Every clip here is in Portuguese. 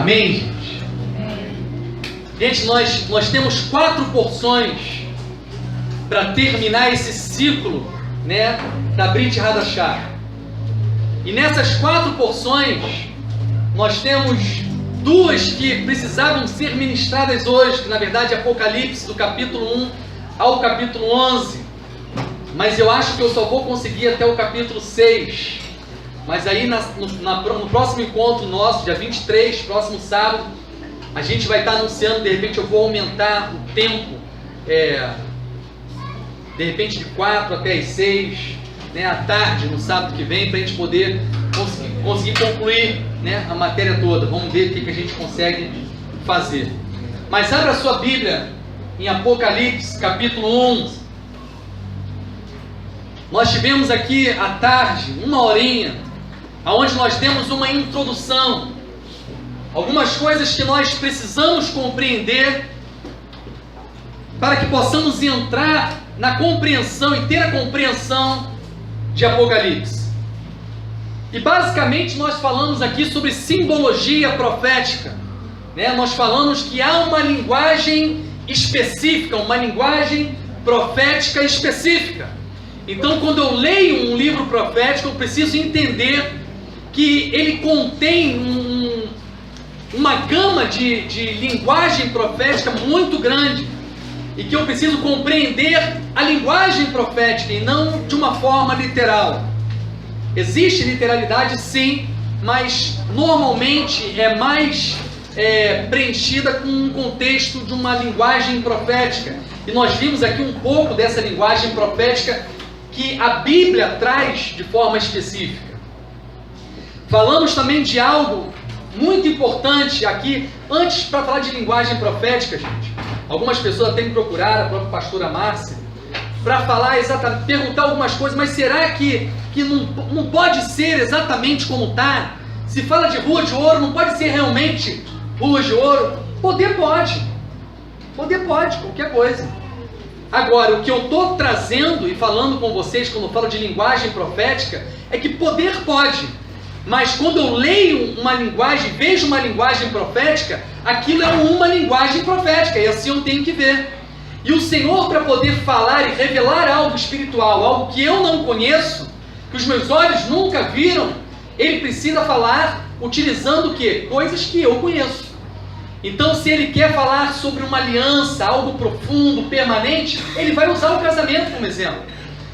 Amém, gente? Gente, nós temos 4 porções para terminar esse ciclo, né, da Brit Hadashah. E nessas 4 porções, nós temos 2 que precisavam ser ministradas hoje, que na verdade é Apocalipse, do capítulo 1 ao capítulo 11. Mas eu acho que eu só vou conseguir até o capítulo 6. Mas aí no próximo encontro nosso, dia 23, próximo sábado, a gente vai estar anunciando, de repente eu vou aumentar o tempo, de repente de 4 até as 6, né, à tarde, no sábado que vem, para a gente poder conseguir concluir, né, a matéria toda. Vamos ver o que a gente consegue fazer. Mas abra a sua Bíblia em Apocalipse, capítulo 11. Nós tivemos aqui à tarde, 1 horinha, onde nós temos uma introdução. Algumas coisas que nós precisamos compreender para que possamos entrar na compreensão e ter a compreensão de Apocalipse. E basicamente nós falamos aqui sobre simbologia profética, né? Nós falamos que há uma linguagem específica, uma linguagem profética específica. Então, quando eu leio um livro profético, eu preciso entender que ele contém uma gama de linguagem profética muito grande, e que eu preciso compreender a linguagem profética e não de uma forma literal. Existe literalidade, sim, mas normalmente é mais preenchida com um contexto de uma linguagem profética. E nós vimos aqui um pouco dessa linguagem profética que a Bíblia traz de forma específica. Falamos também de algo muito importante aqui, antes, para falar de linguagem profética, gente. Algumas pessoas até me procuraram, a própria pastora Márcia, para falar exatamente, perguntar algumas coisas, mas será que não pode ser exatamente como está? Se fala de rua de ouro, não pode ser realmente rua de ouro? Poder pode, qualquer coisa. Agora, o que eu estou trazendo e falando com vocês quando eu falo de linguagem profética, é que poder pode. Mas quando eu leio uma linguagem, vejo uma linguagem profética, aquilo é uma linguagem profética, e assim eu tenho que ver. E o Senhor, para poder falar e revelar algo espiritual, algo que eu não conheço, que os meus olhos nunca viram, Ele precisa falar utilizando o quê? Coisas que eu conheço. Então, se Ele quer falar sobre uma aliança, algo profundo, permanente, Ele vai usar o casamento como exemplo.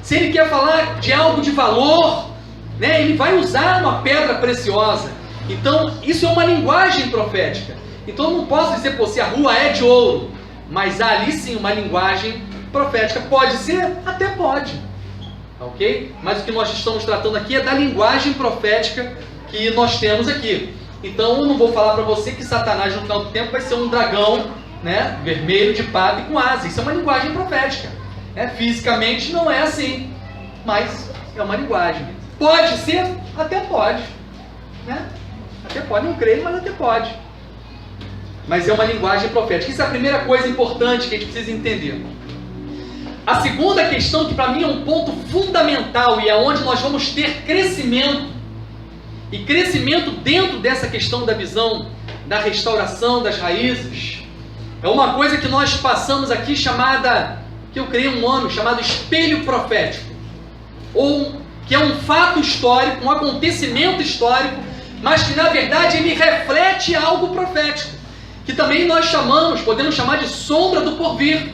Se Ele quer falar de algo de valor, né, Ele vai usar uma pedra preciosa. Então, isso é uma linguagem profética. Então, eu não posso dizer, se a rua é de ouro, mas há ali sim uma linguagem profética. Pode ser? Até pode. Ok? Mas o que nós estamos tratando aqui é da linguagem profética que nós temos aqui. Então, eu não vou falar para você que Satanás no final do tempo vai ser um dragão, né, vermelho de pata e com asa. Isso é uma linguagem profética. Fisicamente não é assim, mas é uma linguagem. Pode ser? Até pode. Né? Até pode, não creio, mas até pode. Mas é uma linguagem profética. Isso é a primeira coisa importante que a gente precisa entender. A segunda questão, que para mim é um ponto fundamental e é onde nós vamos ter crescimento, e crescimento dentro dessa questão da visão da restauração das raízes, é uma coisa que nós passamos aqui chamada, que eu criei um nome, chamado espelho profético, ou que é um fato histórico, um acontecimento histórico, mas que na verdade ele reflete algo profético, que também nós podemos chamar de sombra do porvir.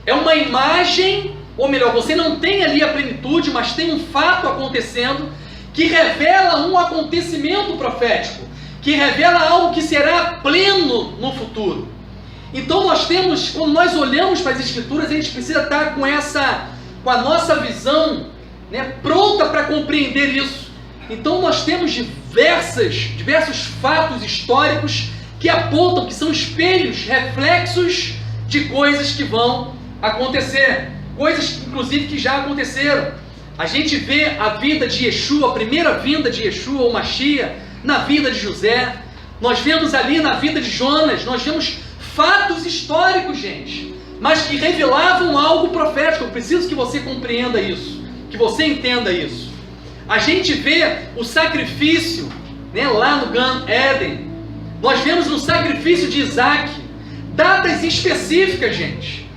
É uma imagem, ou melhor, você não tem ali a plenitude, mas tem um fato acontecendo que revela um acontecimento profético, que revela algo que será pleno no futuro. Então nós temos, quando nós olhamos para as Escrituras, a gente precisa estar com a nossa visão, né, pronta para compreender isso. Então nós temos diversos fatos históricos que apontam, que são espelhos, reflexos de coisas que vão acontecer, coisas inclusive que já aconteceram. A gente vê a vida de Yeshua, a primeira vinda de Yeshua, ou Mashiach, na vida de José. Nós vemos ali na vida de Jonas, nós vemos fatos históricos, gente, mas que revelavam algo profético. Eu preciso que você compreenda isso, que você entenda isso. A gente vê o sacrifício, né, lá no Gan Eden, Nós vemos no sacrifício de Isaac datas específicas, gente.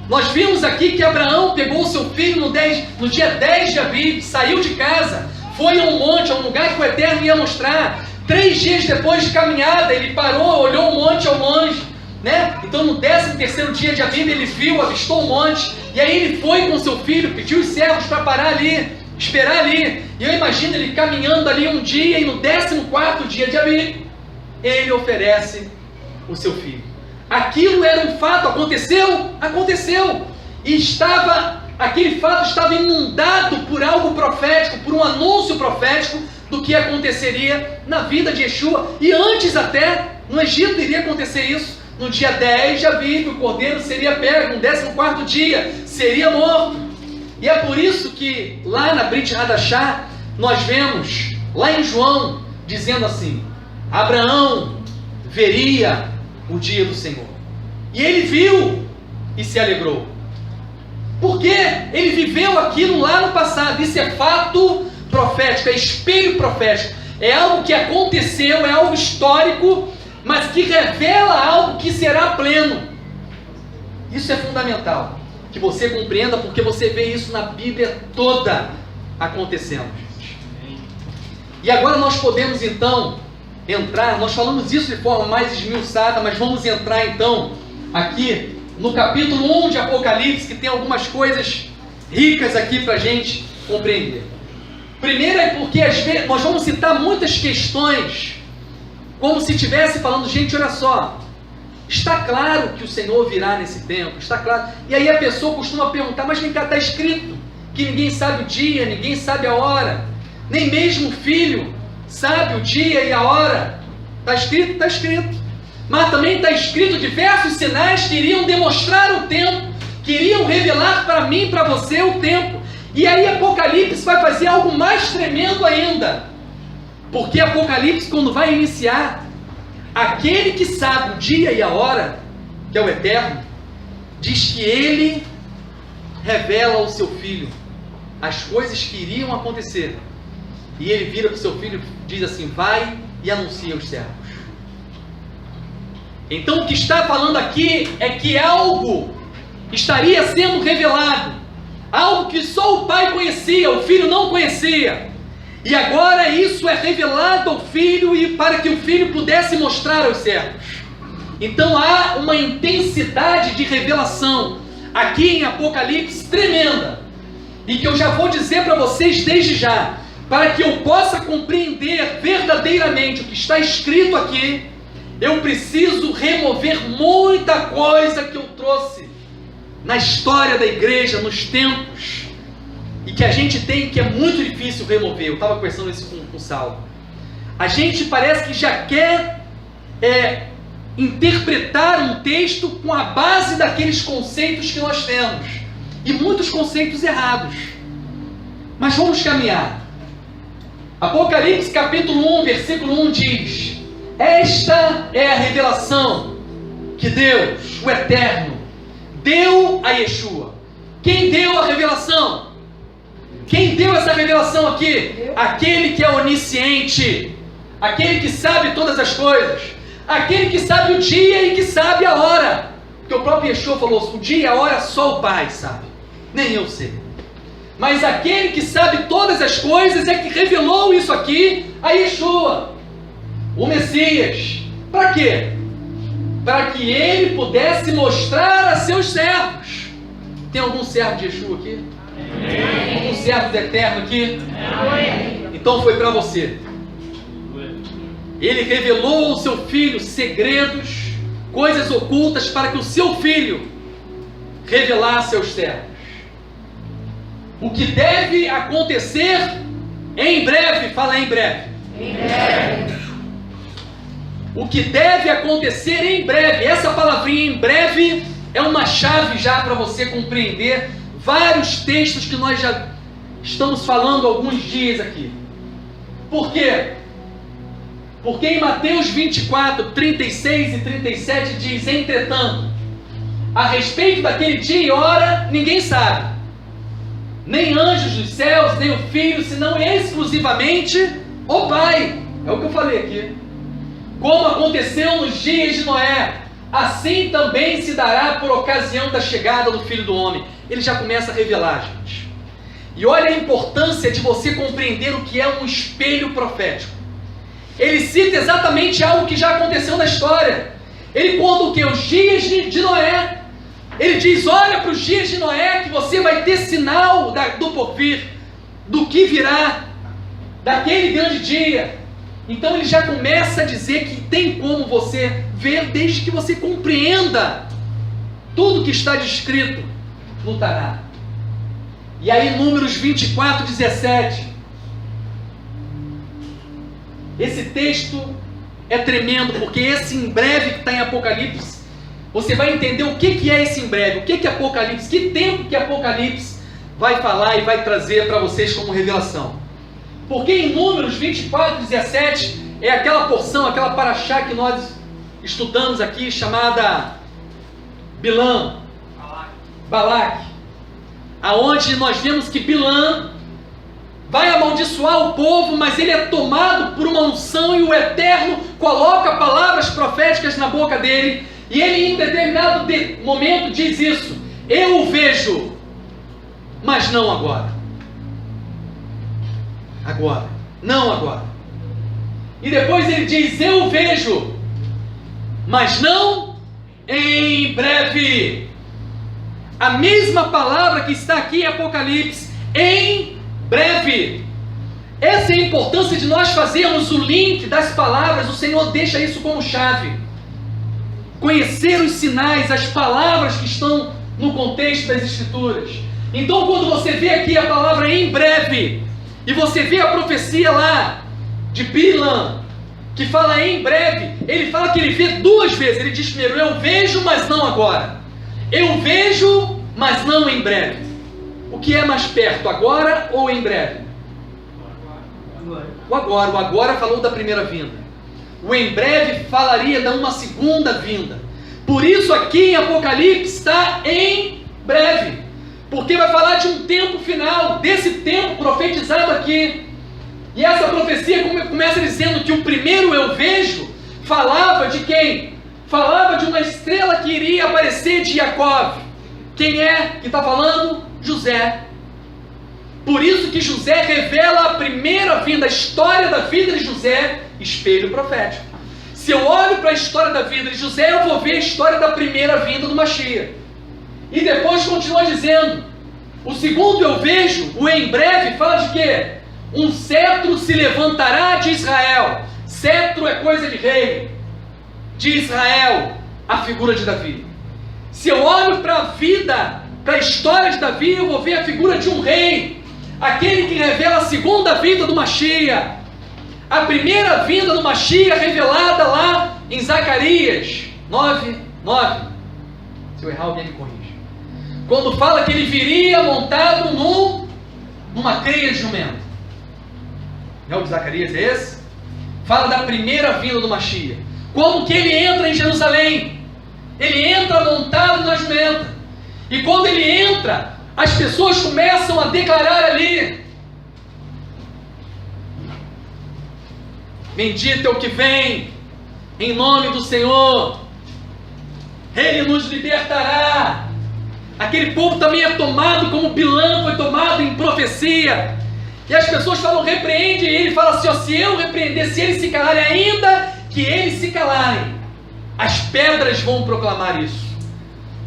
Nós vimos aqui que Abraão pegou o seu filho no dia 10 de Aviv, saiu de casa, foi a um monte, a um lugar que o Eterno ia mostrar. 3 dias depois de caminhada, ele parou, olhou o monte ao longe, né? Então no 13º dia de Aviv ele viu, avistou o monte, e aí ele foi com seu filho, pediu os servos para parar ali, esperar ali. E eu imagino ele caminhando ali um dia, e no 14º dia de Aviv, ele oferece o seu filho. Aquilo era um fato, aconteceu? Aconteceu. E aquele fato estava inundado por algo profético, por um anúncio profético do que aconteceria na vida de Yeshua. E antes até, no Egito iria acontecer isso. No dia 10 de Aviv, o cordeiro seria pego, no 14º dia, seria morto. E é por isso que lá na Brit Hadashah, nós vemos, lá em João, dizendo assim: Abraão veria o dia do Senhor. E ele viu e se alegrou. Porque ele viveu aquilo lá no passado. Isso é fato profético, é espelho profético. É algo que aconteceu, é algo histórico, mas que revela algo que será pleno. Isso é fundamental, que você compreenda, porque você vê isso na Bíblia toda acontecendo, gente. E agora nós podemos então entrar, nós falamos isso de forma mais esmiuçada, mas vamos entrar então aqui no capítulo 1 de Apocalipse, que tem algumas coisas ricas aqui para a gente compreender. Primeiro é porque às vezes nós vamos citar muitas questões como se estivesse falando: gente, olha só, está claro que o Senhor virá nesse tempo, está claro. E aí a pessoa costuma perguntar: mas vem cá, está escrito que ninguém sabe o dia, ninguém sabe a hora, nem mesmo o filho sabe o dia e a hora. Está escrito? Está escrito. Mas também está escrito diversos sinais que iriam demonstrar o tempo, que iriam revelar para mim e para você o tempo. E aí Apocalipse vai fazer algo mais tremendo ainda. Porque Apocalipse, quando vai iniciar, aquele que sabe o dia e a hora, que é o Eterno, diz que ele revela ao seu filho as coisas que iriam acontecer. E ele vira para o seu filho e diz assim: vai e anuncia aos servos. Então o que está falando aqui é que algo estaria sendo revelado, algo que só o pai conhecia, o filho não conhecia. E agora isso é revelado ao filho, e para que o filho pudesse mostrar aos servos. Então há uma intensidade de revelação aqui em Apocalipse tremenda, e que eu já vou dizer para vocês desde já, para que eu possa compreender verdadeiramente o que está escrito aqui. Eu preciso remover muita coisa que eu trouxe na história da igreja, nos tempos, e que a gente tem, que é muito difícil remover. Eu estava conversando isso com o Saulo. A gente parece que já quer interpretar um texto com a base daqueles conceitos que nós temos, e muitos conceitos errados. Mas vamos caminhar. Apocalipse capítulo 1, versículo 1 diz: esta é a revelação que Deus, o Eterno, deu a Yeshua. Quem deu a revelação? Quem deu essa revelação aqui? Aquele que é onisciente, aquele que sabe todas as coisas, aquele que sabe o dia e que sabe a hora. Porque o próprio Yeshua falou: o dia e a hora só o Pai sabe, nem eu sei. Mas aquele que sabe todas as coisas é que revelou isso aqui a Yeshua, o Messias. Para quê? Para que ele pudesse mostrar a seus servos. Tem algum servo de Yeshua aqui? Amém. Algum servo do Eterno aqui? Amém. Então foi para você. Ele revelou ao seu filho segredos, coisas ocultas, para que o seu filho revelasse aos servos o que deve acontecer em breve. Fala em breve. Em breve. O que deve acontecer em breve. Essa palavrinha em breve é uma chave já para você compreender vários textos que nós já estamos falando há alguns dias aqui. Por quê? Porque em Mateus 24, 36 e 37 diz: entretanto, a respeito daquele dia e hora, ninguém sabe, nem anjos dos céus, nem o Filho, senão exclusivamente o Pai. É o que eu falei aqui. como aconteceu nos dias de Noé, assim também se dará por ocasião da chegada do Filho do Homem. Ele já começa a revelar, gente. E olha a importância de você compreender o que é um espelho profético. Ele cita exatamente algo que já aconteceu na história. Ele conta o que? Os dias de Noé. Ele diz, olha para os dias de Noé, que você vai ter sinal do porvir, do que virá, daquele grande dia. Então ele já começa a dizer que tem como você ver, desde que você compreenda tudo que está descrito no Taná. E aí Números 24, 17. Esse texto é tremendo, porque esse em breve que está em Apocalipse, você vai entender o que é esse em breve, o que é Apocalipse, que tempo que Apocalipse vai falar e vai trazer para vocês como revelação. Porque em Números 24, 17, é aquela porção, aquela paraxá que nós estudamos aqui, chamada Bilã, Balaque, aonde nós vemos que Bilã vai amaldiçoar o povo, mas ele é tomado por uma unção e o Eterno coloca palavras proféticas na boca dele, e ele em determinado momento diz isso: eu o vejo, mas não agora. Agora, não agora. E depois ele diz, eu o vejo, mas não em breve. A mesma palavra que está aqui em Apocalipse, em breve. Essa é a importância de nós fazermos o link das palavras. O Senhor deixa isso como chave. Conhecer os sinais, as palavras que estão no contexto das Escrituras. Então quando você vê aqui a palavra em breve, e você vê a profecia lá de Bilã, que fala em breve, ele fala que ele vê duas vezes. Ele diz primeiro, eu vejo, mas não agora. Eu vejo, mas não em breve. O que é mais perto, agora ou em breve? O agora. O agora falou da primeira vinda. O em breve falaria de uma segunda vinda. Por isso aqui em Apocalipse está em breve. Porque vai falar de um tempo final, desse tempo profetizado aqui. E essa profecia começa dizendo que o primeiro eu vejo falava de quem? Falava de uma estrela que iria aparecer de Jacó. Quem é que está falando? José. Por isso que José revela a primeira vinda, a história da vida de José, espelho profético. Se eu olho para a história da vida de José, eu vou ver a história da primeira vinda do Mashiach. E depois continua dizendo, o segundo eu vejo, o em breve, fala de quê? Um cetro se levantará de Israel. Cetro é coisa de rei. De Israel, a figura de Davi. Se eu olho para a vida, para a história de Davi, eu vou ver a figura de um rei. Aquele que revela a segunda vinda do Mashiach. A primeira vinda do Mashiach revelada lá em Zacarias 9:9. Se eu errar, alguém me corrige. Quando fala que ele viria montado numa cria de jumento. Não é o de Zacarias, é esse? Fala da primeira vinda do Mashiach. Como que ele entra em Jerusalém? Ele entra montado na jumenta. E quando ele entra, as pessoas começam a declarar ali: bendito é o que vem, em nome do Senhor, Ele nos libertará. Aquele povo também é tomado como Bilã foi tomado em profecia. E as pessoas falam, repreende, e ele fala assim, ó, se eu repreender, se eles se calarem, ainda que eles se calarem, as pedras vão proclamar isso.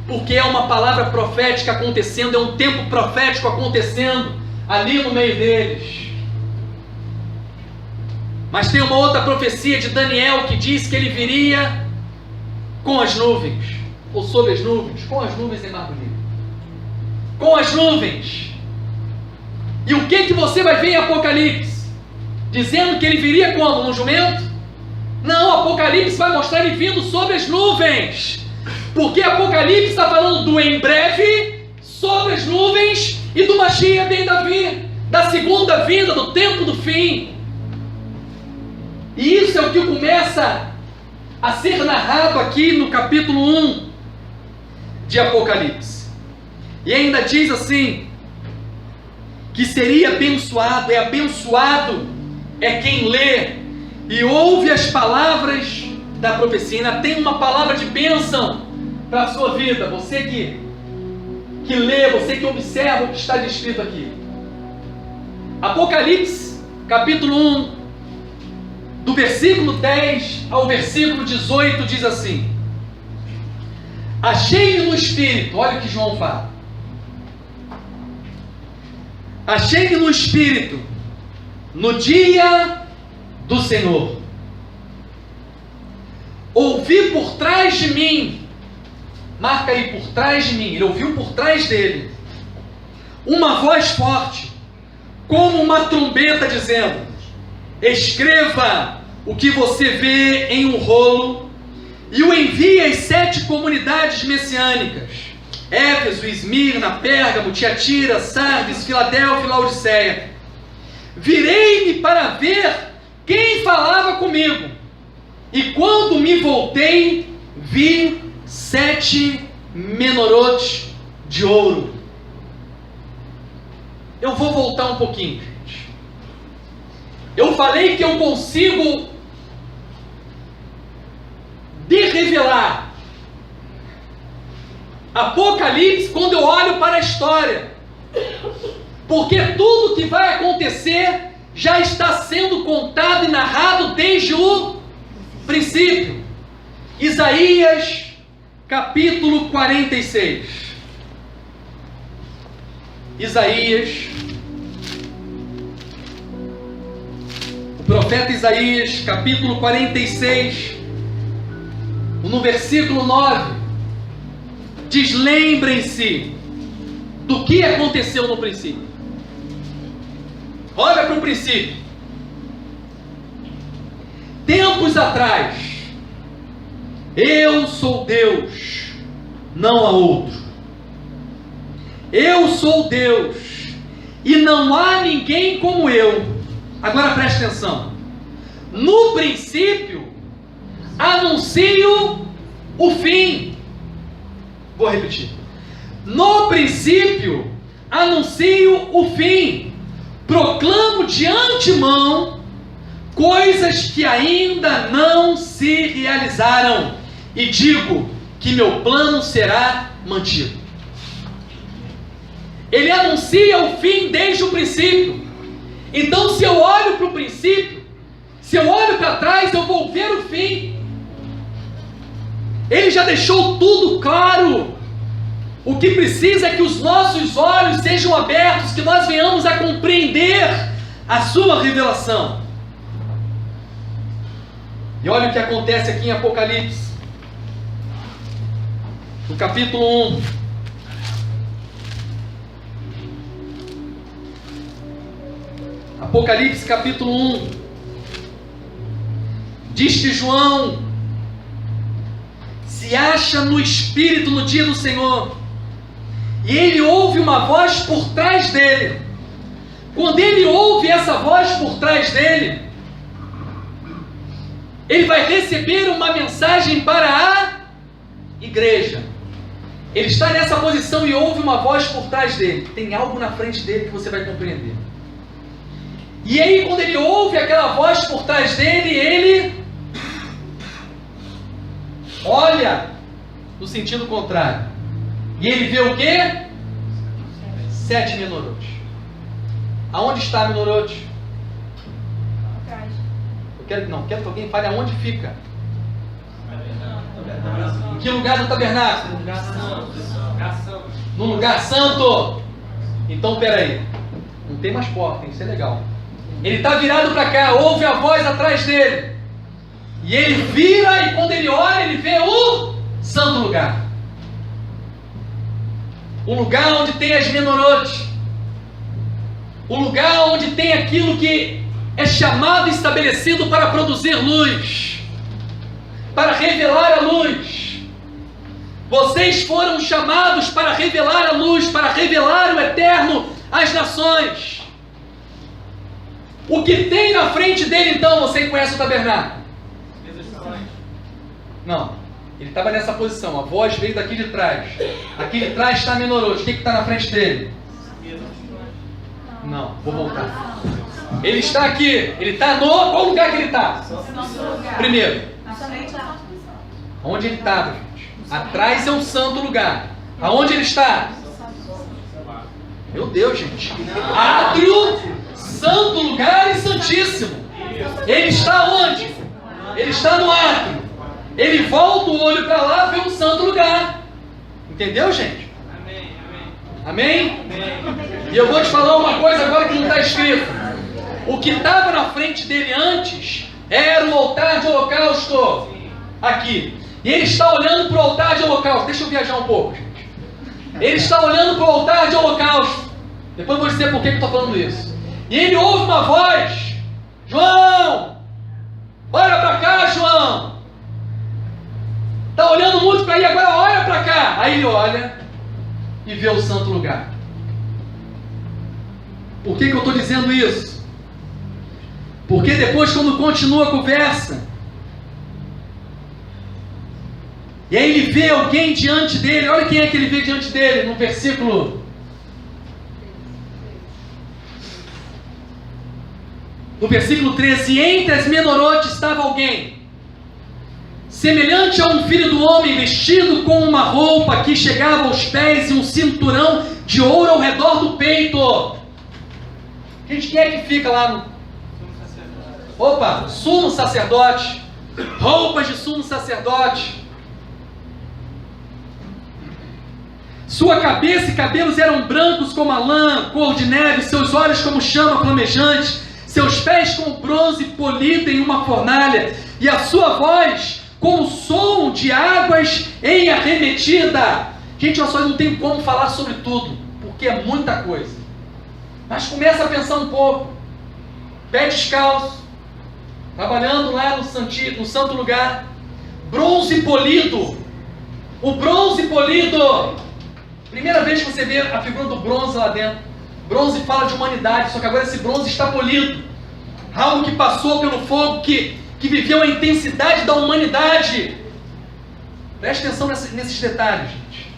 Porque é uma palavra profética acontecendo, é um tempo profético acontecendo ali no meio deles. Mas tem uma outra profecia de Daniel que diz que ele viria com as nuvens, ou sobre as nuvens, com as nuvens em Marco Livre. Com as nuvens. E o que você vai ver em Apocalipse? Dizendo que ele viria como? No jumento? Não, Apocalipse vai mostrar ele vindo sobre as nuvens. Porque Apocalipse está falando do em breve, sobre as nuvens, e do Mashiach ben Davi, da segunda vinda, do tempo do fim. E isso é o que começa a ser narrado aqui no capítulo 1 de Apocalipse. E ainda diz assim, que seria abençoado é quem lê e ouve as palavras da profecia. Ainda tem uma palavra de bênção para a sua vida. Você que lê, você que observa o que está descrito aqui. Apocalipse, capítulo 1, do versículo 10 ao versículo 18, diz assim: achei-me no Espírito, olha o que João fala. Achei-me no Espírito, no dia do Senhor. Ouvi por trás de mim, marca aí, por trás de mim, ele ouviu por trás dele, uma voz forte, como uma trombeta dizendo: escreva o que você vê em um rolo e o envie às 7 comunidades messiânicas: Éfeso, Esmirna, Pérgamo, Tiatira, Sardes, Filadélfia e Laodiceia. Virei-me para ver quem falava comigo, e quando me voltei, vi 7 menorotes de ouro. Eu vou voltar um pouquinho, gente. Eu falei que eu consigo revelar Apocalipse quando eu olho para a história, porque tudo que vai acontecer já está sendo contado e narrado desde o princípio. Isaías capítulo 46. Isaías, o profeta Isaías, capítulo 46, no versículo 9, diz: lembrem-se do que aconteceu no princípio. Olha para o princípio. Tempos atrás, eu sou Deus, não há outro. Eu sou Deus, e não há ninguém como eu. Agora preste atenção. No princípio, anuncio o fim. Vou repetir. No princípio, anuncio o fim. Proclamo de antemão coisas que ainda não se realizaram, e digo que meu plano será mantido. Ele anuncia o fim desde o princípio. Então, se eu olho para o princípio, se eu olho para trás, eu vou ver o fim. Ele já deixou tudo claro. O que precisa é que os nossos olhos sejam abertos, que nós venhamos a compreender a sua revelação. E olha o que acontece aqui em Apocalipse, no capítulo 1. Apocalipse capítulo 1. Diz que João se acha no Espírito no dia do Senhor, e ele ouve uma voz por trás dele. Quando ele ouve essa voz por trás dele, ele vai receber uma mensagem para a igreja. Ele está nessa posição e ouve uma voz por trás dele. Tem algo na frente dele que você vai compreender. E aí, quando ele ouve aquela voz por trás dele, ele olha no sentido contrário. E ele vê o quê? 7 menorotes. Aonde está menorote? Quero que alguém fale aonde fica. Em que lugar do tabernáculo? No lugar santo. Então, peraí. Não tem mais porta, isso é legal. Ele está virado para cá, ouve a voz atrás dele. E ele vira, e quando ele olha, ele vê o santo lugar. O lugar onde tem as menorotes. O lugar onde tem aquilo que é chamado e estabelecido para produzir luz, para revelar a luz. Vocês foram chamados para revelar a luz, para revelar o eterno às nações. O que tem na frente dele, então? Você conhece o tabernáculo? Não, ele estava nessa posição, a voz veio daqui de trás. Aqui de trás está menorote. O que está na frente dele? Não, vou voltar. Ele está aqui, ele está no... Qual lugar que ele está? Primeiro, Onde ele estava, gente? Atrás é um santo lugar. Aonde ele está? Meu Deus, gente. Átrio, santo lugar e santíssimo. Ele está onde? Ele está no átrio. Ele volta o olho para lá, vê um santo lugar. Entendeu, gente? Amém? E eu vou te falar uma coisa agora que não está escrito. O que estava na frente dele antes era o altar de holocausto. Aqui. E ele está olhando para o altar de holocausto. Deixa eu viajar um pouco, gente. Ele está olhando para o altar de holocausto. Depois eu vou dizer por que eu estou falando isso. E ele ouve uma voz. João! Olha para cá, João! Está olhando muito para aí, agora olha para cá. Aí ele olha e vê o santo lugar. Por que eu estou dizendo isso? Porque depois, quando continua a conversa, e aí ele vê alguém diante dele. Olha quem é que ele vê diante dele no versículo. No versículo 13: e entre as menorotes estava alguém, semelhante a um filho do homem, vestido com uma roupa que chegava aos pés e um cinturão de ouro ao redor do peito. Gente, quem é que fica lá no... Opa, sumo sacerdote. Roupas de sumo sacerdote. Sua cabeça e cabelos eram brancos como a lã, cor de neve, seus olhos como chama flamejante, seus pés como bronze polido em uma fornalha, e a sua voz como som de águas em arremetida. Gente, eu só não tenho como falar sobre tudo, porque é muita coisa. Mas começa a pensar um pouco. Pé descalço, trabalhando lá no santo lugar, bronze polido. O bronze polido. Primeira vez que você vê a figura do bronze lá dentro. Bronze fala de humanidade, só que agora esse bronze está polido. Algo que passou pelo fogo, que viveu a intensidade da humanidade. Preste atenção nesses detalhes, gente.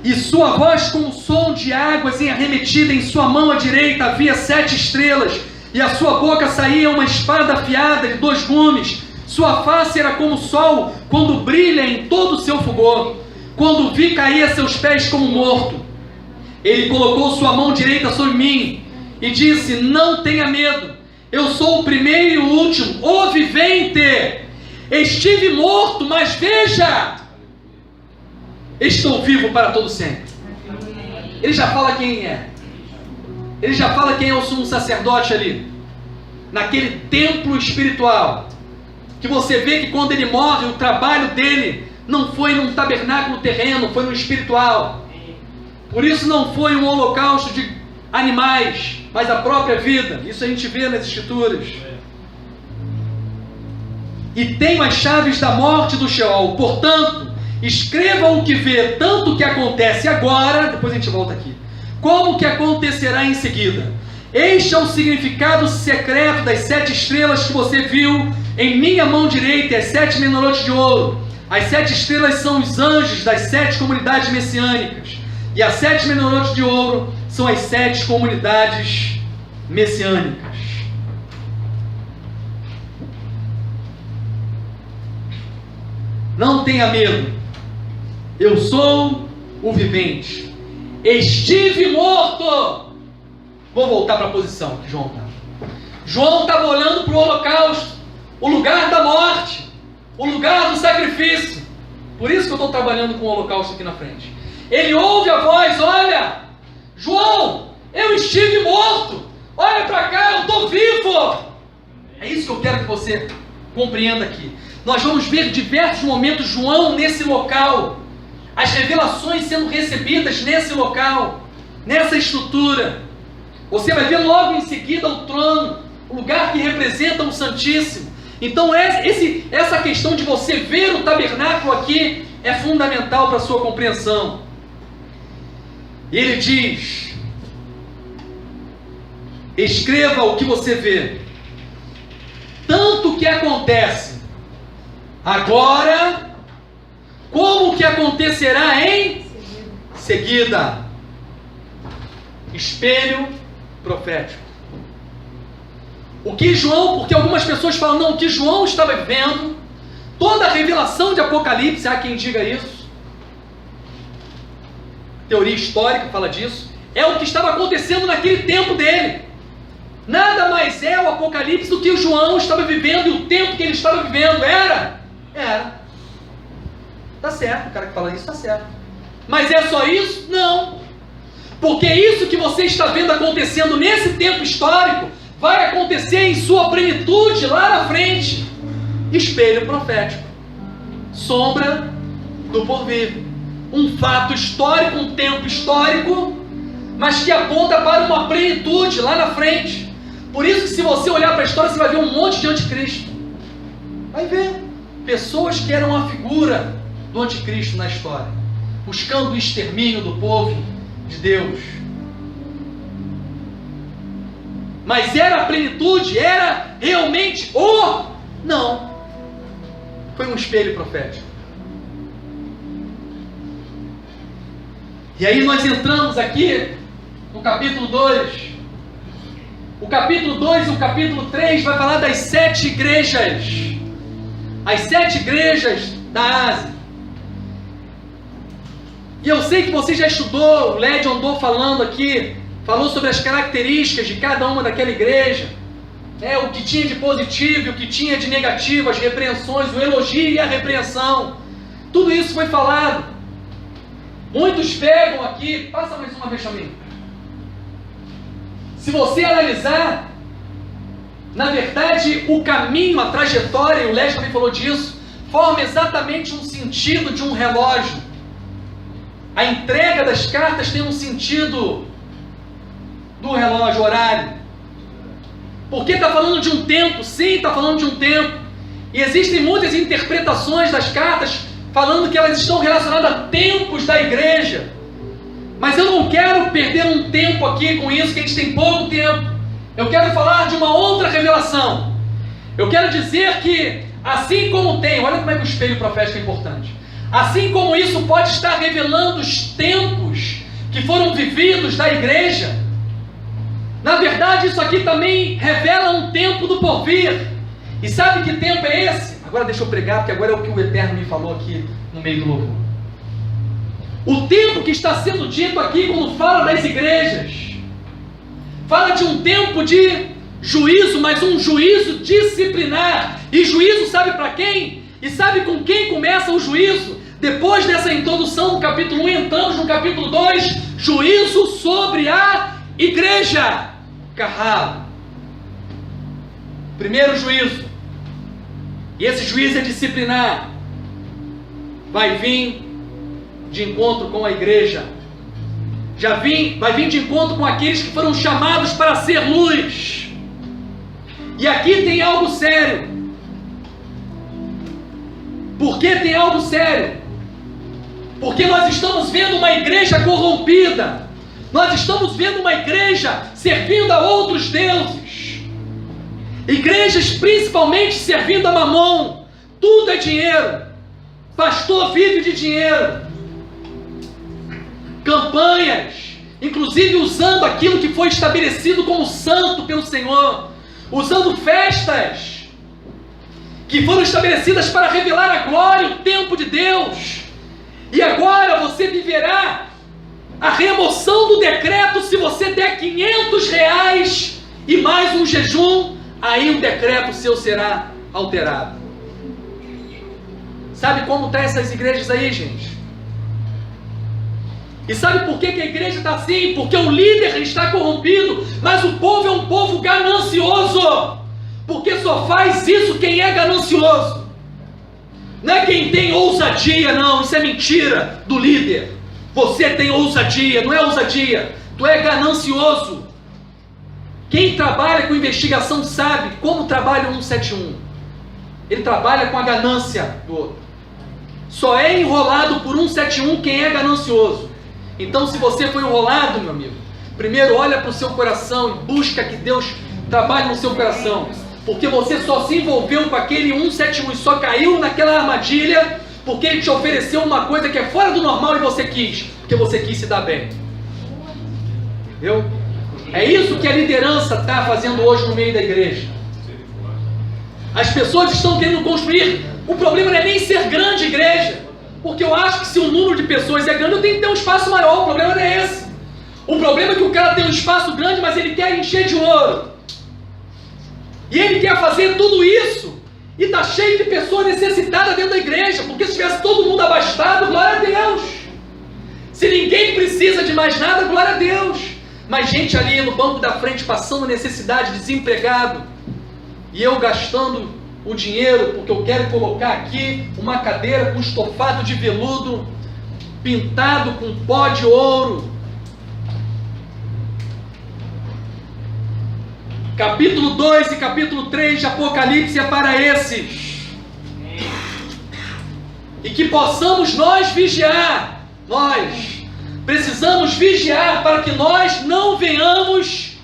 E sua voz como som de águas em arremetida, em sua mão à direita havia 7 estrelas, e a sua boca saía uma espada afiada de 2 gumes. Sua face era como o sol, quando brilha em todo o seu fulgor. Quando vi, cair a seus pés como morto. Ele colocou sua mão direita sobre mim e disse: não tenha medo, eu sou o primeiro e o último, o vivente. Estive morto, mas veja, estou vivo para todo sempre. Ele já fala quem é. Ele já fala quem é o sumo sacerdote ali, naquele templo espiritual, que você vê que quando ele morre, o trabalho dele não foi num tabernáculo terreno, foi no espiritual. Por isso não foi um holocausto de animais, mas a própria vida. Isso a gente vê nas escrituras. E tenho as chaves da morte e do Sheol. Portanto, escreva o que vê, tanto o que acontece agora, depois a gente volta aqui, como o que acontecerá em seguida. Este é o significado secreto das 7 estrelas que você viu em minha mão direita, as 7 menorotes de ouro. As 7 estrelas são os anjos das 7 comunidades messiânicas. E as 7 menorotes de ouro são as 7 comunidades messiânicas. Não tenha medo. Eu sou o vivente. Estive morto. Vou voltar para a posição que João estava. João estava olhando para o holocausto, o lugar da morte, o lugar do sacrifício. Por isso que eu estou trabalhando com o holocausto aqui na frente. Ele ouve a voz: olha, João, eu estive morto. Olha para cá, eu estou vivo. É isso que eu quero que você compreenda aqui. Nós vamos ver diversos momentos João nesse local, as revelações sendo recebidas nesse local, nessa estrutura. Você vai ver logo em seguida o trono, o lugar que representa o Santíssimo. Então essa questão de você ver o tabernáculo aqui é fundamental para a sua compreensão. E ele diz: escreva o que você vê, tanto o que acontece agora, como o que acontecerá em seguida. Espelho profético. O que João, porque algumas pessoas falam, não, o que João estava vivendo, toda a revelação de Apocalipse, há quem diga isso, teoria histórica fala disso, é o que estava acontecendo naquele tempo dele. Nada mais é o Apocalipse do que o João estava vivendo e o tempo que ele estava vivendo. Era. Tá certo, o cara que fala isso tá certo. Mas é só isso? Não. Porque isso que você está vendo acontecendo nesse tempo histórico vai acontecer em sua plenitude lá na frente. Espelho profético. Sombra do porvir. Um fato histórico, um tempo histórico, mas que aponta para uma plenitude lá na frente. Por isso que se você olhar para a história, você vai ver um monte de anticristo. Vai ver pessoas que eram a figura do anticristo na história, buscando o extermínio do povo de Deus. Mas era a plenitude? Era realmente o? Não. Foi um espelho profético. E aí nós entramos aqui no capítulo 2. O capítulo 2 e o capítulo 3 vai falar das 7 igrejas. As 7 igrejas da Ásia. E eu sei que você já estudou, o Led andou falando aqui, falou sobre as características de cada uma daquela igreja. O que tinha de positivo e o que tinha de negativo, as repreensões, o elogio e a repreensão. Tudo isso foi falado. Muitos pegam aqui, passa mais uma vez para mim. Se você analisar, na verdade, o caminho, a trajetória, e o Led também falou disso, forma exatamente um sentido de um relógio. A entrega das cartas tem um sentido do relógio, horário. Porque está falando de um tempo, sim, está falando de um tempo. E existem muitas interpretações das cartas falando que elas estão relacionadas a tempos da igreja. Mas eu não quero perder um tempo aqui com isso, que a gente tem pouco tempo. Eu quero falar de uma outra revelação. Eu quero dizer que, assim como tem, olha como é que o espelho profético é importante. Assim como isso pode estar revelando os tempos que foram vividos da igreja, na verdade isso aqui também revela um tempo do porvir. E sabe que tempo é esse? Agora deixa eu pregar, porque agora é o que o Eterno me falou aqui no meio do louvor. O tempo que está sendo dito aqui quando fala das igrejas, fala de um tempo de juízo, mas um juízo disciplinar. E juízo sabe para quem? E sabe com quem começa o juízo? Depois dessa introdução do capítulo 1, entramos no capítulo 2, juízo sobre a igreja. Carrado. Primeiro juízo. E esse juízo é disciplinar. Vai vir de encontro com a igreja. Vai vir de encontro com aqueles que foram chamados para ser luz. E aqui tem algo sério. Por que tem algo sério? Porque nós estamos vendo uma igreja corrompida. Nós estamos vendo uma igreja servindo a outros deuses. Igrejas principalmente servindo a Mamon. Tudo é dinheiro. Pastor vive de dinheiro. Campanhas, inclusive usando aquilo que foi estabelecido como santo pelo Senhor. Usando festas que foram estabelecidas para revelar a glória, o tempo de Deus. E agora você viverá a remoção do decreto se você der R$500 e mais um jejum, aí o decreto seu será alterado. Sabe como estão essas igrejas aí, gente? E sabe por que a igreja está assim? Porque o líder está corrompido, mas o povo é um povo ganancioso. Porque só faz isso quem é ganancioso. Não é quem tem ousadia, não. Isso é mentira do líder. Você tem ousadia, não é ousadia. Tu é ganancioso. Quem trabalha com investigação sabe como trabalha o 171. Ele trabalha com a ganância do outro. Só é enrolado por 171 quem é ganancioso. Então, se você foi enrolado, meu amigo, primeiro olha para o seu coração e busca que Deus trabalhe no seu coração. Porque você só se envolveu com aquele 171 e só caiu naquela armadilha porque ele te ofereceu uma coisa que é fora do normal e você quis. Porque você quis se dar bem. Entendeu? É isso que a liderança está fazendo hoje no meio da igreja. As pessoas estão querendo construir. O problema não é nem ser grande igreja, porque eu acho que se o número de pessoas é grande, eu tenho que ter um espaço maior. O problema não é esse. O problema é que o cara tem um espaço grande, mas ele quer encher de ouro. E ele quer fazer tudo isso. E está cheio de pessoas necessitadas dentro da igreja. Porque se tivesse todo mundo abastado, glória a Deus. Se ninguém precisa de mais nada, glória a Deus. Mas gente ali no banco da frente passando necessidade, desempregado. E eu gastando o dinheiro porque eu quero colocar aqui uma cadeira com estofado de veludo, pintado com pó de ouro. Capítulo 2 e capítulo 3 de Apocalipse é para esses. E que possamos nós vigiar. Nós precisamos vigiar para que nós não venhamos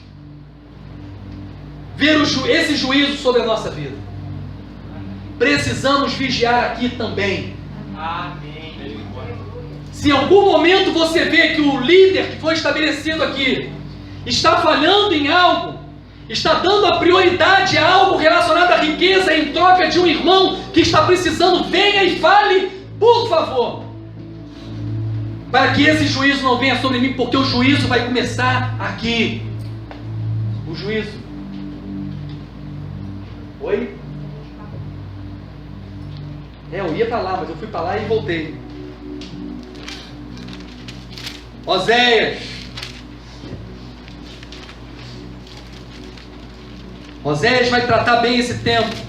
ver esse juízo sobre a nossa vida. Precisamos vigiar aqui também. Amém. Se em algum momento você vê que o líder que foi estabelecido aqui está falhando em algo, está dando a prioridade a algo relacionado à riqueza em troca de um irmão que está precisando, venha e fale, por favor, para que esse juízo não venha sobre mim, porque o juízo vai começar aqui. O juízo. Oi? Eu ia para lá, mas eu fui para lá e voltei. Oséias. Oséias vai tratar bem esse tempo.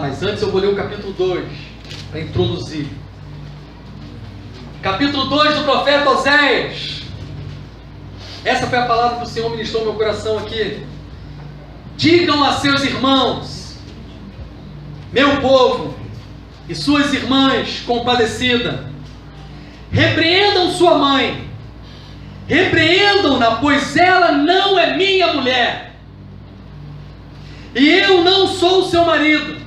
Mas antes eu vou ler o capítulo 2 para introduzir. Capítulo 2 do profeta Oséias. Essa foi a palavra que o Senhor ministrou no meu coração aqui. Digam a seus irmãos, meu povo e suas irmãs compadecida, repreendam sua mãe, repreendam-na, pois ela não é minha mulher, e eu não sou seu marido.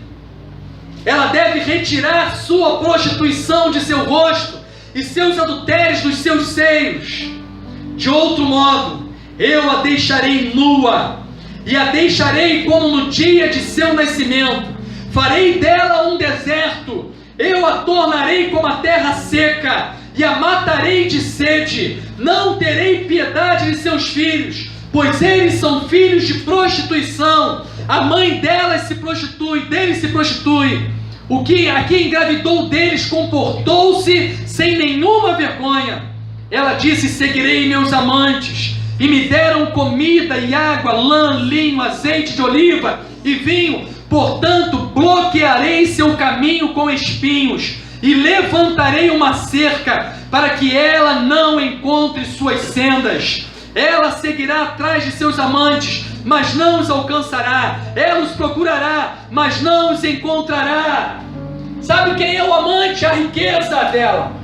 Ela deve retirar sua prostituição de seu rosto e seus adultérios dos seus seios. De outro modo, eu a deixarei nua, e a deixarei como no dia de seu nascimento. Farei dela um deserto, eu a tornarei como a terra seca, e a matarei de sede. Não terei piedade de seus filhos, pois eles são filhos de prostituição. A mãe delas se prostitui, deles se prostitui. O que aqui engravidou deles comportou-se sem nenhuma vergonha. Ela disse: seguirei meus amantes, e me deram comida e água, lã, linho, azeite de oliva e vinho. Portanto, bloquearei seu caminho com espinhos, e levantarei uma cerca, para que ela não encontre suas sendas. Ela seguirá atrás de seus amantes, mas não os alcançará. Ela os procurará, mas não os encontrará. Sabe quem é o amante? A riqueza dela.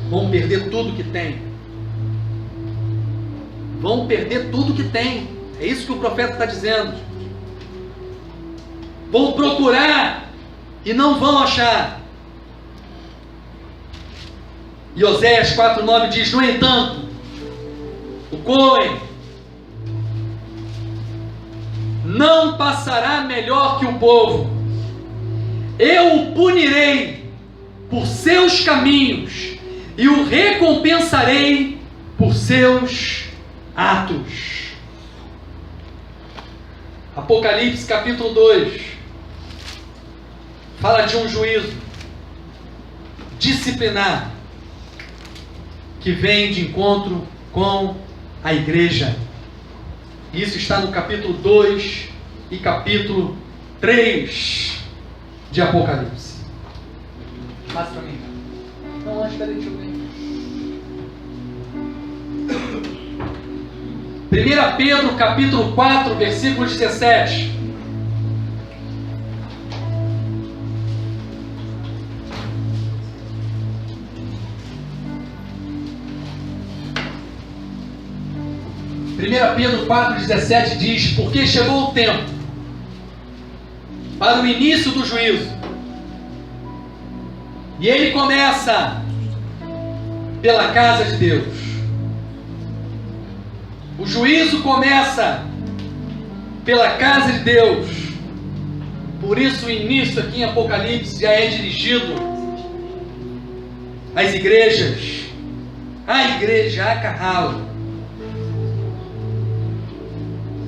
Vão perder tudo que tem. Vão perder tudo que tem. É isso que o profeta está dizendo. Vão procurar e não vão achar. E Oséias 4,9 diz: no entanto, o Cohen não passará melhor que o povo. Eu o punirei por seus caminhos e o recompensarei por seus atos. Apocalipse capítulo 2 fala de um juízo disciplinar que vem de encontro com a igreja. Isso está no capítulo 2 e capítulo 3 de Apocalipse. Passa para mim. Não, espera aí, deixa eu ver. 1 Pedro capítulo 4, versículo 17. Pedro 4,17 diz: porque chegou o tempo para o início do juízo. E ele começa pela casa de Deus. O juízo começa pela casa de Deus. Por isso o início aqui em Apocalipse já é dirigido às igrejas. A igreja, a Carral.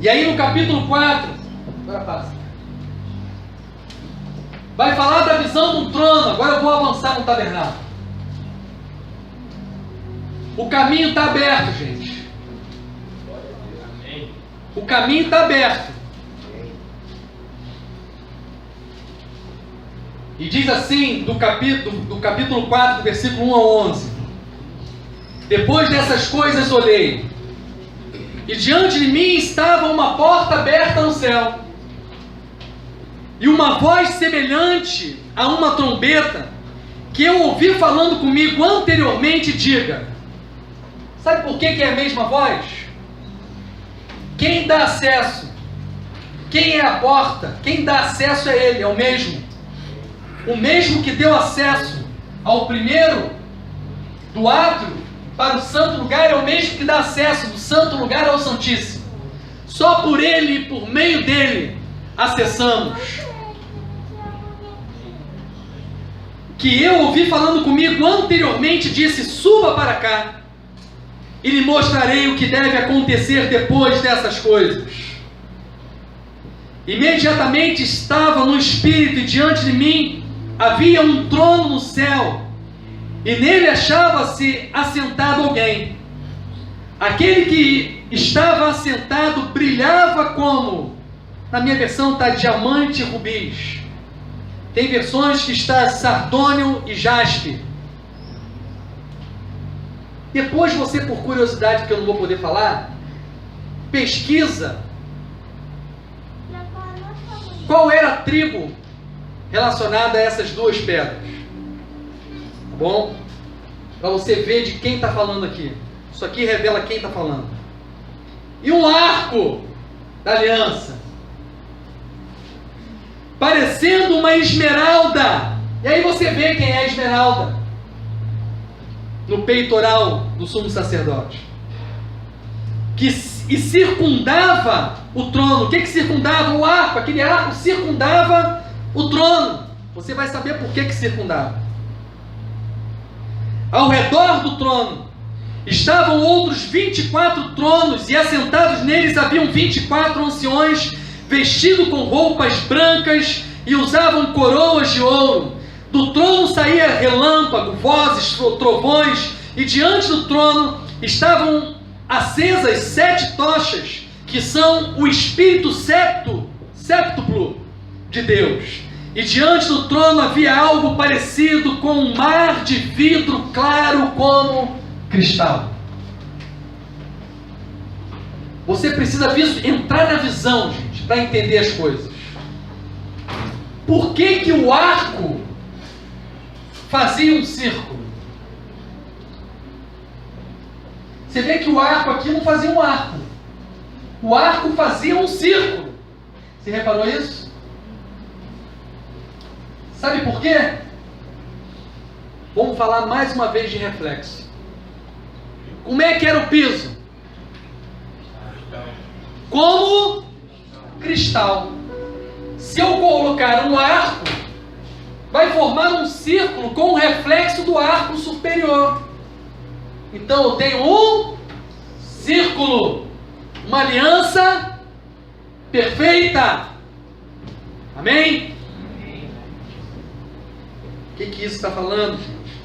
E aí no capítulo 4, agora passa, vai falar da visão do trono. Agora eu vou avançar no tabernáculo. O caminho está aberto, gente. O caminho está aberto. E diz assim, do capítulo 4, do versículo 1 ao 11: depois dessas coisas olhei, e diante de mim estava uma porta aberta no céu, e uma voz semelhante a uma trombeta, que eu ouvi falando comigo anteriormente, diga. Sabe por que é a mesma voz? Quem dá acesso? Quem é a porta? Quem dá acesso é Ele, é o mesmo. O mesmo que deu acesso ao primeiro do átrio para o santo lugar é o mesmo que dá acesso do santo lugar ao santíssimo. Só por Ele e por meio dele acessamos. Que eu ouvi falando comigo anteriormente disse: suba para cá e lhe mostrarei o que deve acontecer depois dessas coisas. Imediatamente estava no Espírito, e diante de mim havia um trono no céu, e nele achava-se assentado alguém. Aquele que estava assentado brilhava como, na minha versão está diamante e rubis. Tem versões que está sardônio e jaspe. Depois você, por curiosidade que eu não vou poder falar, pesquisa qual era a tribo relacionada a essas duas pedras. Tá bom? Para você ver de quem está falando aqui. Isso aqui revela quem está falando. E um arco da aliança, parecendo uma esmeralda. E aí você vê quem é a esmeralda no peitoral do sumo sacerdote, e circundava o trono. O que circundava? O arco. Aquele arco circundava o trono. Você vai saber por que circundava. Ao redor do trono estavam outros 24 tronos, e assentados neles haviam 24 anciões, vestidos com roupas brancas, e usavam coroas de ouro. Do trono saía relâmpago, vozes, trovões, e diante do trono estavam acesas 7 tochas, que são o Espírito séptuplo de Deus. E diante do trono havia algo parecido com um mar de vidro claro como cristal. Você precisa entrar na visão, gente, para entender as coisas. Por que o arco fazia um círculo? Você vê que o arco aqui não fazia um arco. O arco fazia um círculo. Você reparou isso? Sabe por quê? Vamos falar mais uma vez de reflexo. Como é que era o piso? Como cristal. Se eu colocar um arco, vai formar um círculo com o reflexo do arco superior. Então eu tenho um círculo, uma aliança perfeita. Amém? O que isso está falando, gente?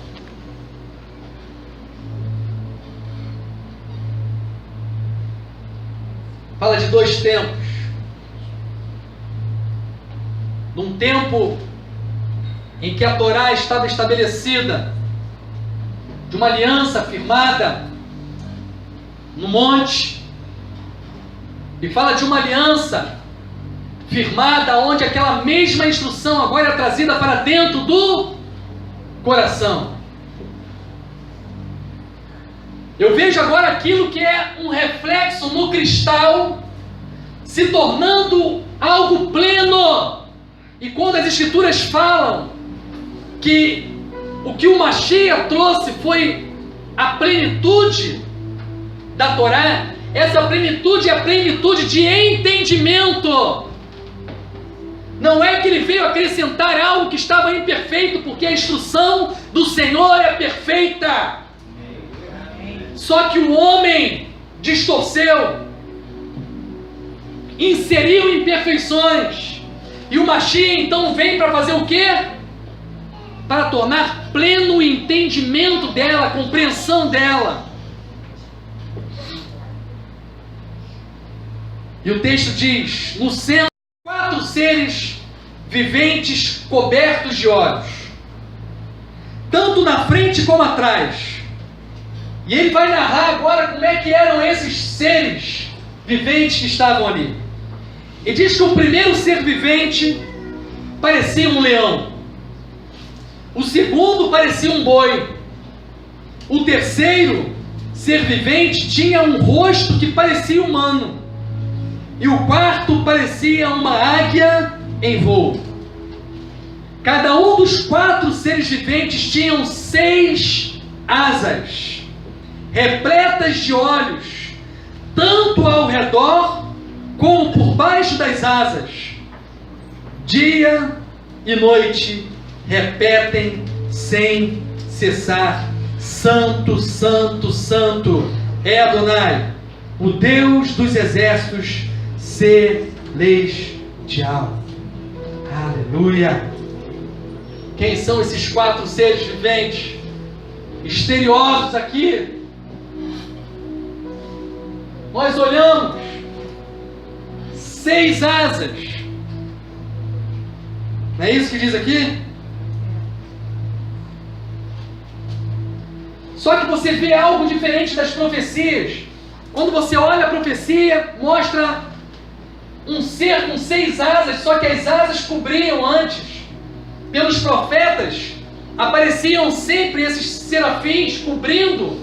Fala de 2 tempos. Num tempo em que a Torá estava estabelecida, de uma aliança firmada no monte, E fala de uma aliança firmada, onde aquela mesma instrução agora é trazida para dentro do coração. Eu vejo agora aquilo que é um reflexo no cristal se tornando algo pleno. E quando as Escrituras falam que o que o Mashiach trouxe foi a plenitude da Torá, essa plenitude é a plenitude de entendimento. Não é que ele veio acrescentar algo que estava imperfeito, porque a instrução do Senhor é perfeita. Só que o homem distorceu, inseriu imperfeições, e o Mashiach então vem para fazer o quê? Para tornar pleno o entendimento dela, a compreensão dela. E o texto diz: no centro, 4 seres viventes cobertos de olhos, tanto na frente como atrás. E ele vai narrar agora como é que eram esses seres viventes que estavam ali. Ele diz que o primeiro ser vivente parecia um leão, o segundo parecia um boi, o terceiro ser vivente tinha um rosto que parecia humano, e o quarto parecia uma águia em voo. Cada um dos 4 seres viventes tinham 6 asas, repletas de olhos, tanto ao redor como por baixo das asas. Dia e noite repetem sem cessar: Santo, Santo, Santo é Adonai, o Deus dos exércitos celestial. Aleluia! Quem são esses 4 seres viventes? Misteriosos aqui. Nós olhamos 6 asas. Não é isso que diz aqui? Só que você vê algo diferente das profecias. Quando você olha a profecia, mostra um ser com 6 asas, só que as asas cobriam antes. Pelos profetas, apareciam sempre esses serafins cobrindo,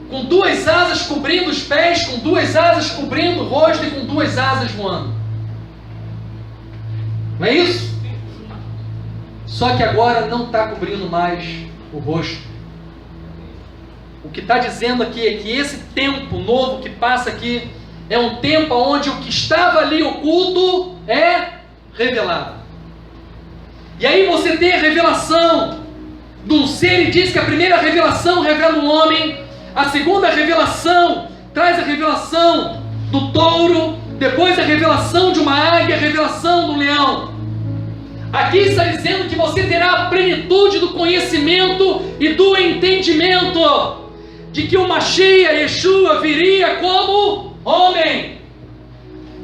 com 2 asas cobrindo os pés, com 2 asas cobrindo o rosto e com 2 asas voando. Não é isso? Só que agora não está cobrindo mais o rosto. O que está dizendo aqui é que esse tempo novo que passa aqui é um tempo onde o que estava ali oculto é revelado. E aí você tem a revelação de um ser, e diz que a primeira revelação revela o homem, a segunda revelação traz a revelação do touro, depois a revelação de uma águia, a revelação do leão. Aqui está dizendo que você terá a plenitude do conhecimento e do entendimento de que o Mashiach, Yeshua, viria como homem.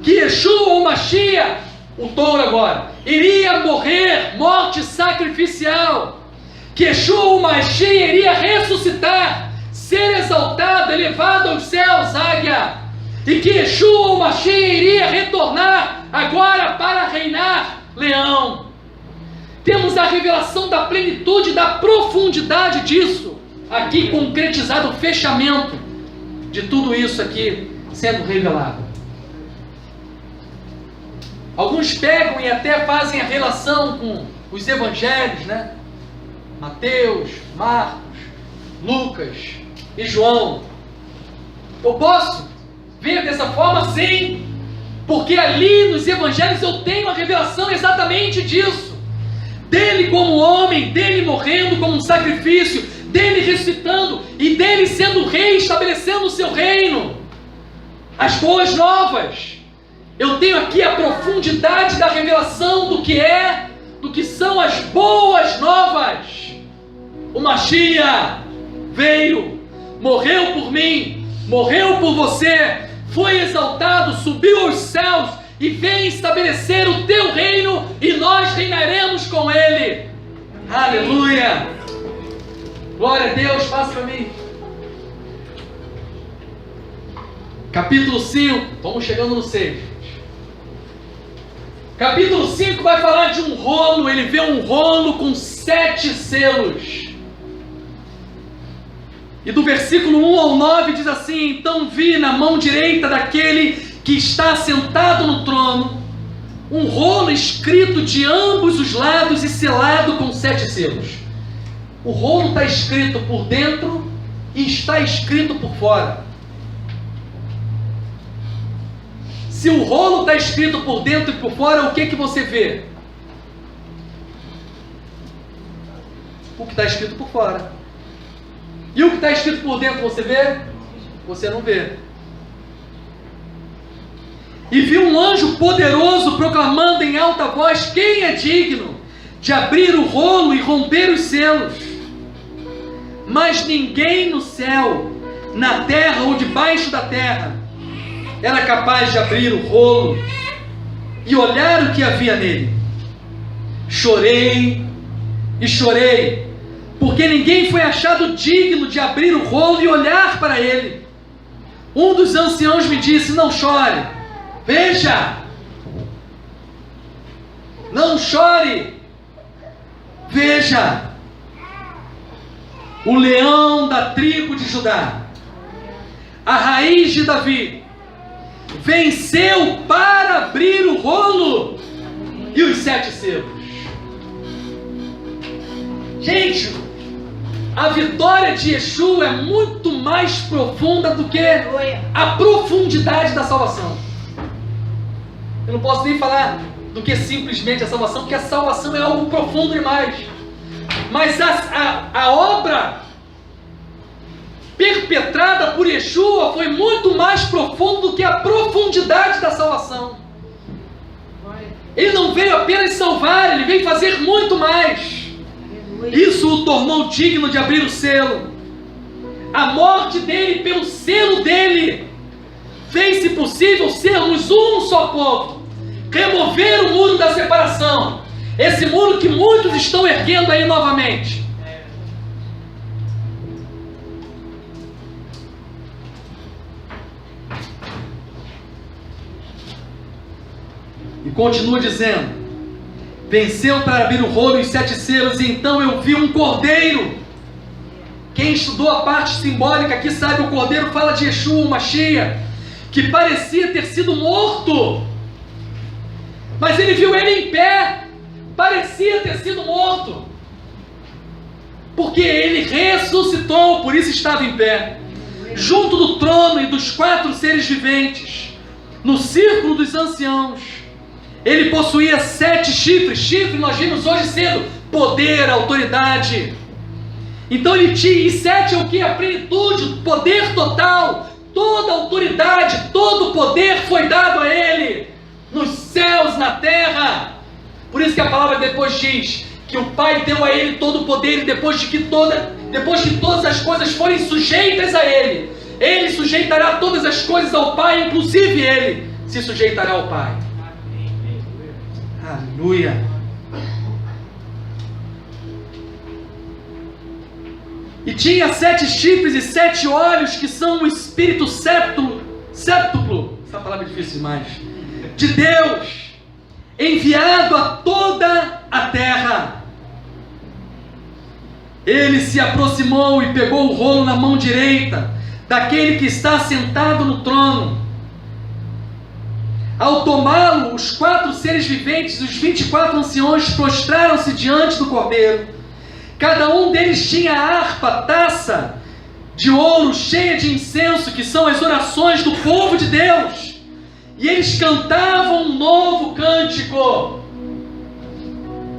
Que Yeshua, o Mashiach, o touro agora, iria morrer, morte sacrificial. Que Yeshua, o Mashiach, iria ressuscitar, ser exaltado, elevado aos céus, águia. E que Yeshua, o Mashiach, iria retornar agora para reinar, leão. Temos a revelação da plenitude, da profundidade disso, aqui concretizado, o fechamento de tudo isso aqui sendo revelado. Alguns pegam e até fazem a relação com os evangelhos, né? Mateus, Marcos, Lucas e João. Eu posso ver dessa forma? Sim, porque ali nos evangelhos eu tenho a revelação exatamente disso. Dele como homem, dele morrendo como um sacrifício, dele ressuscitando e dele sendo rei, estabelecendo o seu reino. As boas novas. Eu tenho aqui a profundidade da revelação do que é, do que são as boas novas. O Mashiach veio, morreu por mim, morreu por você, foi exaltado, subiu aos céus e vem estabelecer o teu reino e nós reinaremos com ele. Aleluia! Glória a Deus, faça para mim. Capítulo 5, estamos chegando no 6. Capítulo 5 vai falar de um rolo, ele vê um rolo com 7 selos. E do versículo 1 ao 9 diz assim: então vi na mão direita daquele que está sentado no trono um rolo escrito de ambos os lados e selado com 7 selos. O rolo está escrito por dentro e está escrito por fora. Se o rolo está escrito por dentro e por fora, o que que você vê? O que está escrito por fora. E o que está escrito por dentro você vê? Você não vê. E vi um anjo poderoso proclamando em alta voz: quem é digno de abrir o rolo e romper os selos? Mas ninguém no céu, na terra ou debaixo da terra era capaz de abrir o rolo e olhar o que havia nele. Chorei e chorei, porque ninguém foi achado digno de abrir o rolo e olhar para ele. Um dos anciãos me disse: não chore, veja, não chore, veja, o leão da tribo de Judá, a raiz de Davi, venceu para abrir o rolo e os 7 selos. Gente, a vitória de Yeshua é muito mais profunda do que a profundidade da salvação. Eu não posso nem falar do que simplesmente a salvação, porque a salvação é algo profundo demais. Mas a obra perpetrada por Yeshua foi muito mais profunda do que a profundidade da salvação. Ele não veio apenas salvar, ele veio fazer muito mais. Isso o tornou digno de abrir o selo. A morte dele pelo selo dele fez-se possível sermos um só povo, remover o muro da separação, esse muro que muitos estão erguendo aí novamente. E continua dizendo: venceu para abrir o rolo e os 7 selos, e então eu vi um cordeiro. Quem estudou a parte simbólica aqui sabe, o cordeiro fala de Yeshua, o Mashiach, que parecia ter sido morto, mas ele viu ele em pé, parecia ter sido morto, porque ele ressuscitou, por isso estava em pé, junto do trono e dos 4 seres viventes, no círculo dos anciãos. Ele possuía 7 chifres. Chifre nós vimos hoje cedo: poder, autoridade. Então ele tinha, e 7 é o que? A plenitude, poder total. Toda autoridade, todo poder foi dado a ele, nos céus, na terra. Por isso que a palavra depois diz que o Pai deu a ele todo o poder, e depois que todas as coisas forem sujeitas a ele, ele sujeitará todas as coisas ao Pai, inclusive ele se sujeitará ao Pai. Aleluia. E tinha 7 chifres e 7 olhos, que são o espírito séptuplo, essa palavra é difícil demais, de Deus, enviado a toda a terra. Ele se aproximou e pegou o rolo na mão direita daquele que está sentado no trono. Ao tomá-lo, os 4 seres viventes, os 24 anciões, prostraram-se diante do cordeiro. Cada um deles tinha harpa, taça de ouro cheia de incenso, que são as orações do povo de Deus. E eles cantavam um novo cântico,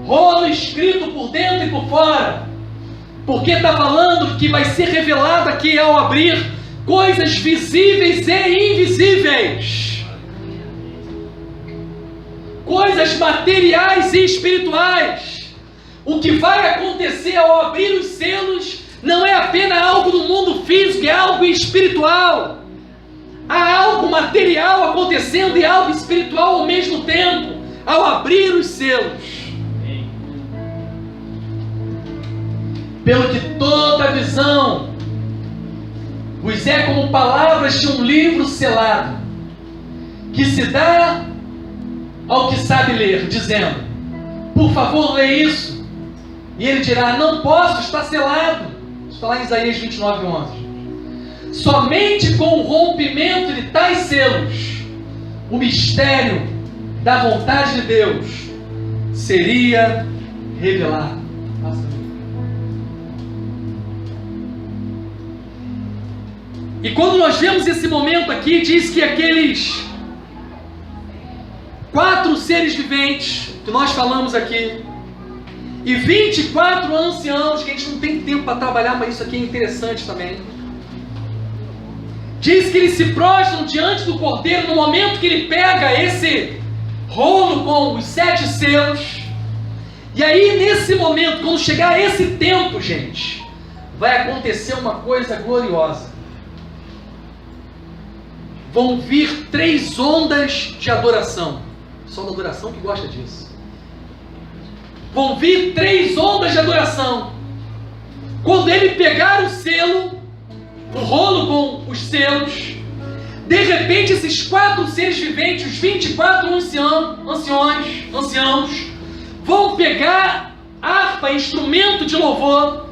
rolo escrito por dentro e por fora, porque está falando que vai ser revelado aqui ao abrir coisas visíveis e invisíveis, coisas materiais e espirituais. O que vai acontecer ao abrir os selos não é apenas algo do mundo físico, é algo espiritual. Há algo material acontecendo e algo espiritual ao mesmo tempo, ao abrir os selos. Pelo que toda visão, vos é como palavras de um livro selado, que se dá ao que sabe ler, dizendo: por favor, lê isso. E ele dirá: não posso, está selado. Está lá em Isaías 29:11. Somente com o rompimento de tais selos, o mistério da vontade de Deus seria revelado. E quando nós vemos esse momento aqui, diz que aqueles 4 seres viventes que nós falamos aqui, e 24 anciãos, que a gente não tem tempo para trabalhar, mas isso aqui é interessante também. Diz que eles se prostram diante do Cordeiro no momento que ele pega esse rolo com os 7 selos. E aí, nesse momento, quando chegar esse tempo, gente, vai acontecer uma coisa gloriosa. Vão vir 3 ondas de adoração. Só da adoração que gosta disso. Vão vir 3 ondas de adoração. Quando ele pegar o selo, o rolo com os selos, de repente esses 4 seres viventes, os 24 anciãos, vão pegar harpa, instrumento de louvor,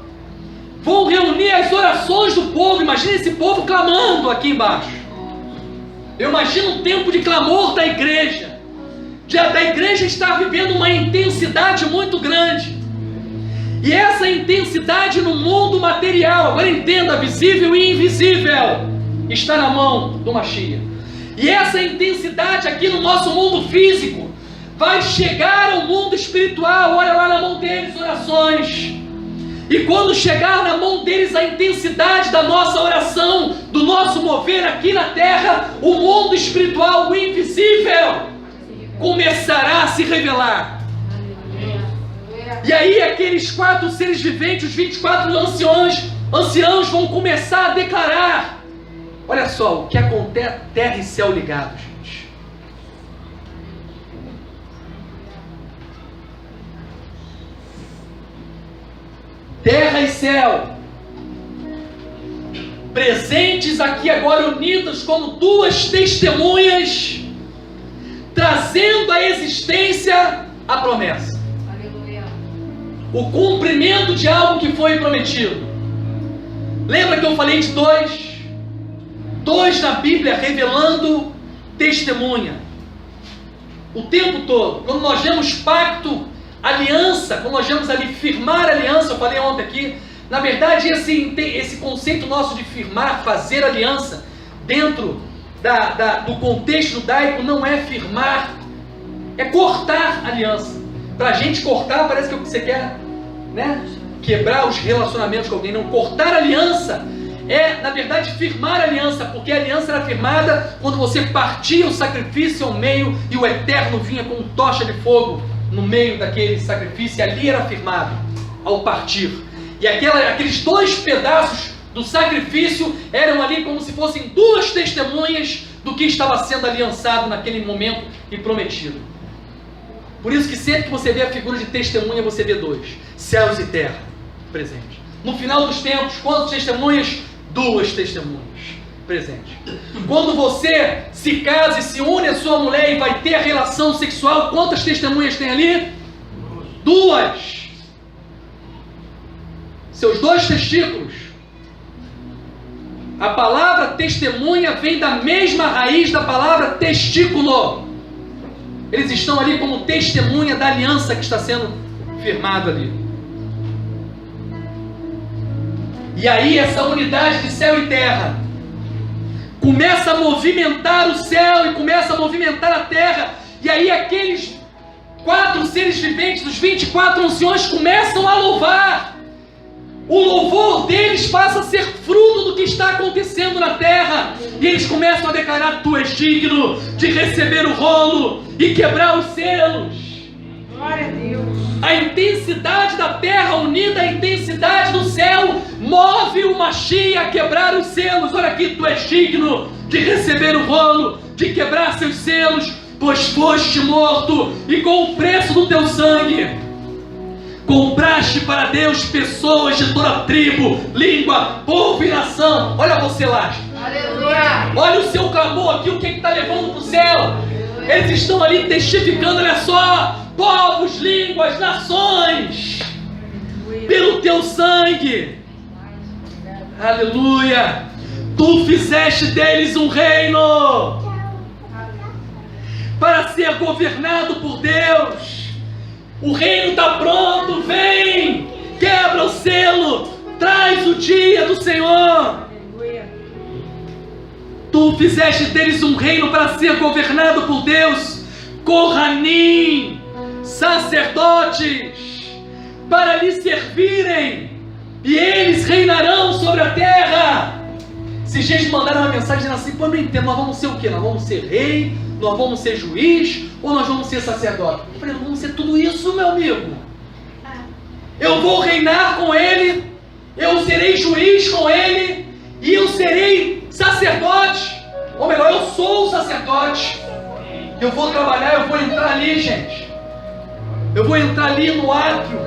vão reunir as orações do povo. Imagina esse povo clamando aqui embaixo. Eu imagino um tempo de clamor da igreja. Da igreja está vivendo uma intensidade muito grande. E essa intensidade no mundo material, agora entenda, visível e invisível, está na mão do Mashiach. E essa intensidade aqui no nosso mundo físico vai chegar ao mundo espiritual. Olha lá na mão deles, orações. E quando chegar na mão deles a intensidade da nossa oração, do nosso mover aqui na terra, o mundo espiritual, o invisível, começará a se revelar. E aí aqueles 4 seres viventes, os 24 anciãos vão começar a declarar. Olha só o que acontece, terra e céu ligados, gente. Terra e céu, presentes aqui agora unidos como 2 testemunhas, trazendo à existência a promessa. Aleluia. O cumprimento de algo que foi prometido. Lembra que eu falei de 2? 2 na Bíblia revelando testemunha. O tempo todo. Quando nós vemos pacto, aliança, quando nós vemos ali firmar aliança, eu falei ontem aqui, na verdade esse conceito nosso de firmar, fazer aliança, dentro do contexto judaico, não é firmar, é cortar aliança. Para a gente cortar, parece que você quer, né, quebrar os relacionamentos com alguém. Não, cortar aliança é, na verdade, firmar aliança, porque a aliança era firmada quando você partia o sacrifício ao meio e o Eterno vinha com tocha de fogo no meio daquele sacrifício, e ali era firmado ao partir. E aqueles 2 pedaços do sacrifício eram ali como se fossem 2 testemunhas do que estava sendo aliançado naquele momento e prometido. Por isso que sempre que você vê a figura de testemunha, você vê 2, céus e terra presentes. No final dos tempos, quantas testemunhas? 2 testemunhas presentes. Quando você se casa e se une à sua mulher e vai ter a relação sexual, quantas testemunhas tem ali? 2. Seus 2 testículos. A palavra testemunha vem da mesma raiz da palavra testículo. Eles estão ali como testemunha da aliança que está sendo firmada ali. E aí essa unidade de céu e terra começa a movimentar o céu e começa a movimentar a terra. E aí aqueles 4 seres viventes, os 24 anciões, começam a louvar. O louvor deles passa a ser fruto do que está acontecendo na terra. E eles começam a declarar: tu és digno de receber o rolo e quebrar os selos. Glória a Deus. A intensidade da terra unida à intensidade do céu move o Mashiach a quebrar os selos. Olha aqui, tu és digno de receber o rolo, de quebrar seus selos, pois foste morto e com o preço do teu sangue Compraste para Deus pessoas de toda tribo, língua, povo e nação. Olha você lá. Aleluia. Olha o seu clamor aqui, o que está levando para o céu. Eles estão ali testificando, olha só. Povos, línguas, nações. Pelo teu sangue. Aleluia. Tu fizeste deles um reino para ser governado por Deus. O reino está pronto, vem, quebra o selo, traz o dia do Senhor. Tu fizeste deles um reino para ser governado por Deus, Kohanim, sacerdotes, para lhe servirem, e eles reinarão sobre a terra. Esses dias mandaram uma mensagem dizendo assim: pô, não entendo, nós vamos ser o quê? Nós vamos ser rei? Nós vamos ser juiz? Ou nós vamos ser sacerdote? Eu falei: nós vamos ser tudo isso, meu amigo. Eu vou reinar com ele, eu serei juiz com ele, e eu serei sacerdote. Ou melhor, eu sou o sacerdote. Eu vou trabalhar, eu vou entrar ali, gente. Eu vou entrar ali no átrio,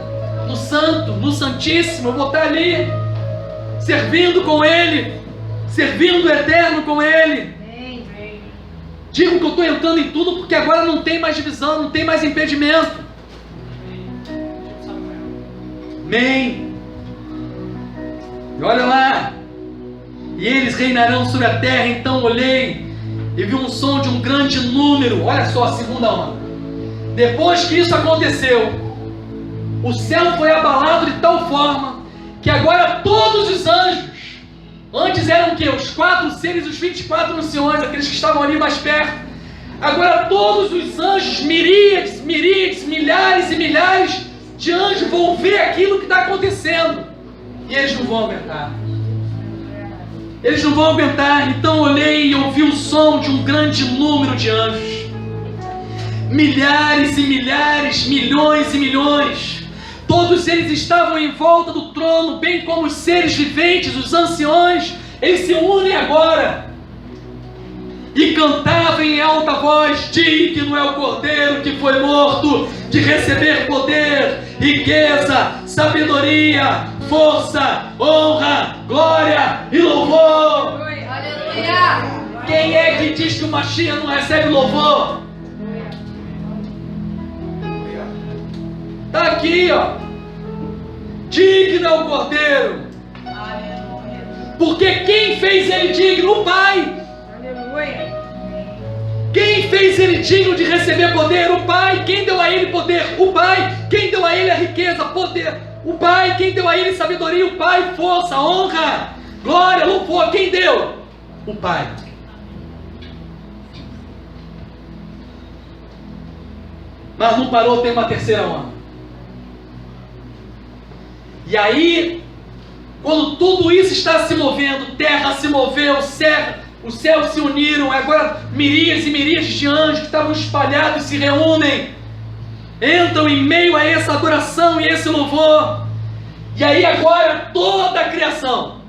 no santo, no santíssimo. Eu vou estar ali, servindo com ele, servindo o eterno com ele. Digo que eu estou entrando em tudo porque agora não tem mais divisão, não tem mais impedimento. Amém. E olha lá. E eles reinarão sobre a terra. Então olhei e vi um som de um grande número. Olha só a segunda onda. Depois que isso aconteceu, o céu foi abalado de tal forma que agora todos os anjos, antes eram o quê? Os 4 seres, os 24 anciões, aqueles que estavam ali mais perto. Agora todos os anjos, miríades, milhares e milhares de anjos vão ver aquilo que está acontecendo. E eles não vão aguentar. Eles não vão aguentar. Então olhei e ouvi o som de um grande número de anjos. Milhares e milhares, milhões e milhões. Todos eles estavam em volta do trono, bem como os seres viventes, os anciões. Eles se unem agora e cantavam em alta voz: digno é o Cordeiro que foi morto de receber poder, riqueza, sabedoria, força, honra, glória e louvor. Aleluia. Quem é que diz que o Mashiach não recebe louvor? Está aqui, ó. Digno é o Cordeiro. Porque quem fez ele digno? O Pai. Quem fez ele digno de receber poder? O Pai. Quem deu a ele poder? O Pai. Quem deu a ele a riqueza? Poder. O Pai. Quem deu a ele sabedoria? O Pai. Força, honra, glória, louvor. Quem deu? O Pai. Mas não parou, tem uma terceira onda. E aí, quando tudo isso está se movendo, terra se moveu, os céus se uniram, agora miríades e miríades de anjos que estavam espalhados se reúnem, entram em meio a essa adoração e esse louvor. E aí agora toda a criação,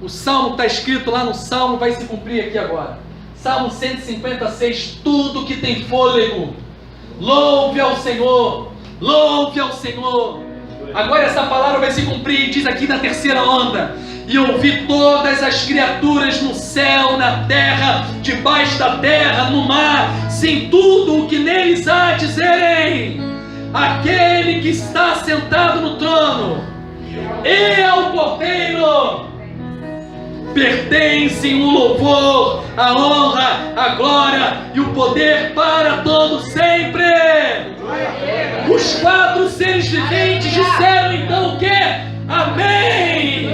o salmo que está escrito lá no salmo vai se cumprir aqui agora. Salmo 156, tudo que tem fôlego, louve ao Senhor, louve ao Senhor. Agora essa palavra vai se cumprir, diz aqui na terceira onda: e ouvi todas as criaturas no céu, na terra, debaixo da terra, no mar, sim, tudo o que neles há, dizerem: aquele que está sentado no trono e ao Cordeiro pertencem o louvor, a honra, a glória e o poder para todo sempre. Os 4 seres viventes disseram então o quê? Amém!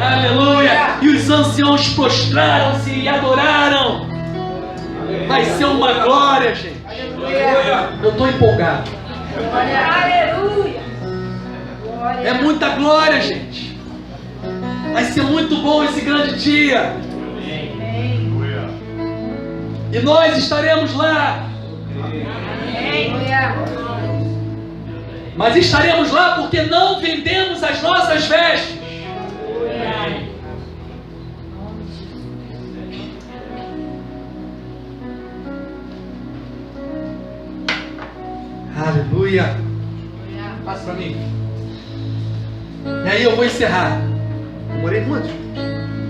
Aleluia! E os anciãos prostraram-se e adoraram. Vai ser uma glória, gente. Eu estou empolgado. Aleluia! É muita glória, gente. Vai ser muito bom esse grande dia. E nós estaremos lá. Mas estaremos lá porque não vendemos as nossas vestes. Aleluia. Passa para mim. E aí eu vou encerrar. Demorei muito?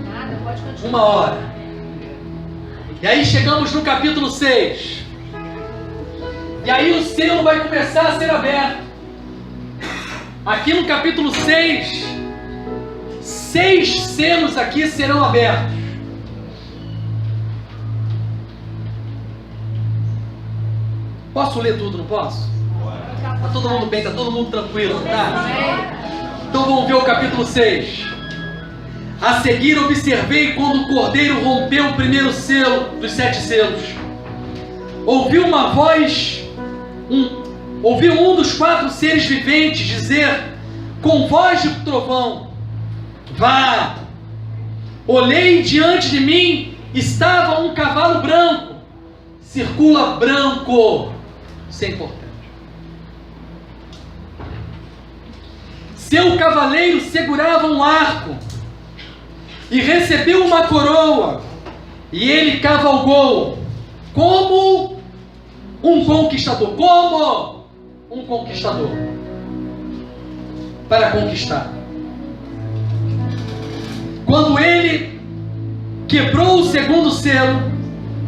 Nada, pode continuar. 1 hora. E aí chegamos no capítulo 6. E aí o selo vai começar a ser aberto. Aqui no capítulo 6, 6 selos aqui serão abertos. Posso ler tudo, não posso? Tá todo mundo bem, tá todo mundo tranquilo, tá? Então vamos ver o capítulo 6. A seguir observei quando o cordeiro rompeu o primeiro selo dos 7 selos. Ouvi uma voz, ouvi um dos 4 seres viventes dizer, com voz de trovão, vá! Olhei e diante de mim, estava um cavalo branco, circula branco. Isso é importante. Seu cavaleiro segurava um arco e recebeu uma coroa, e ele cavalgou como um conquistador. Como um conquistador. Para conquistar. Quando ele quebrou o segundo selo,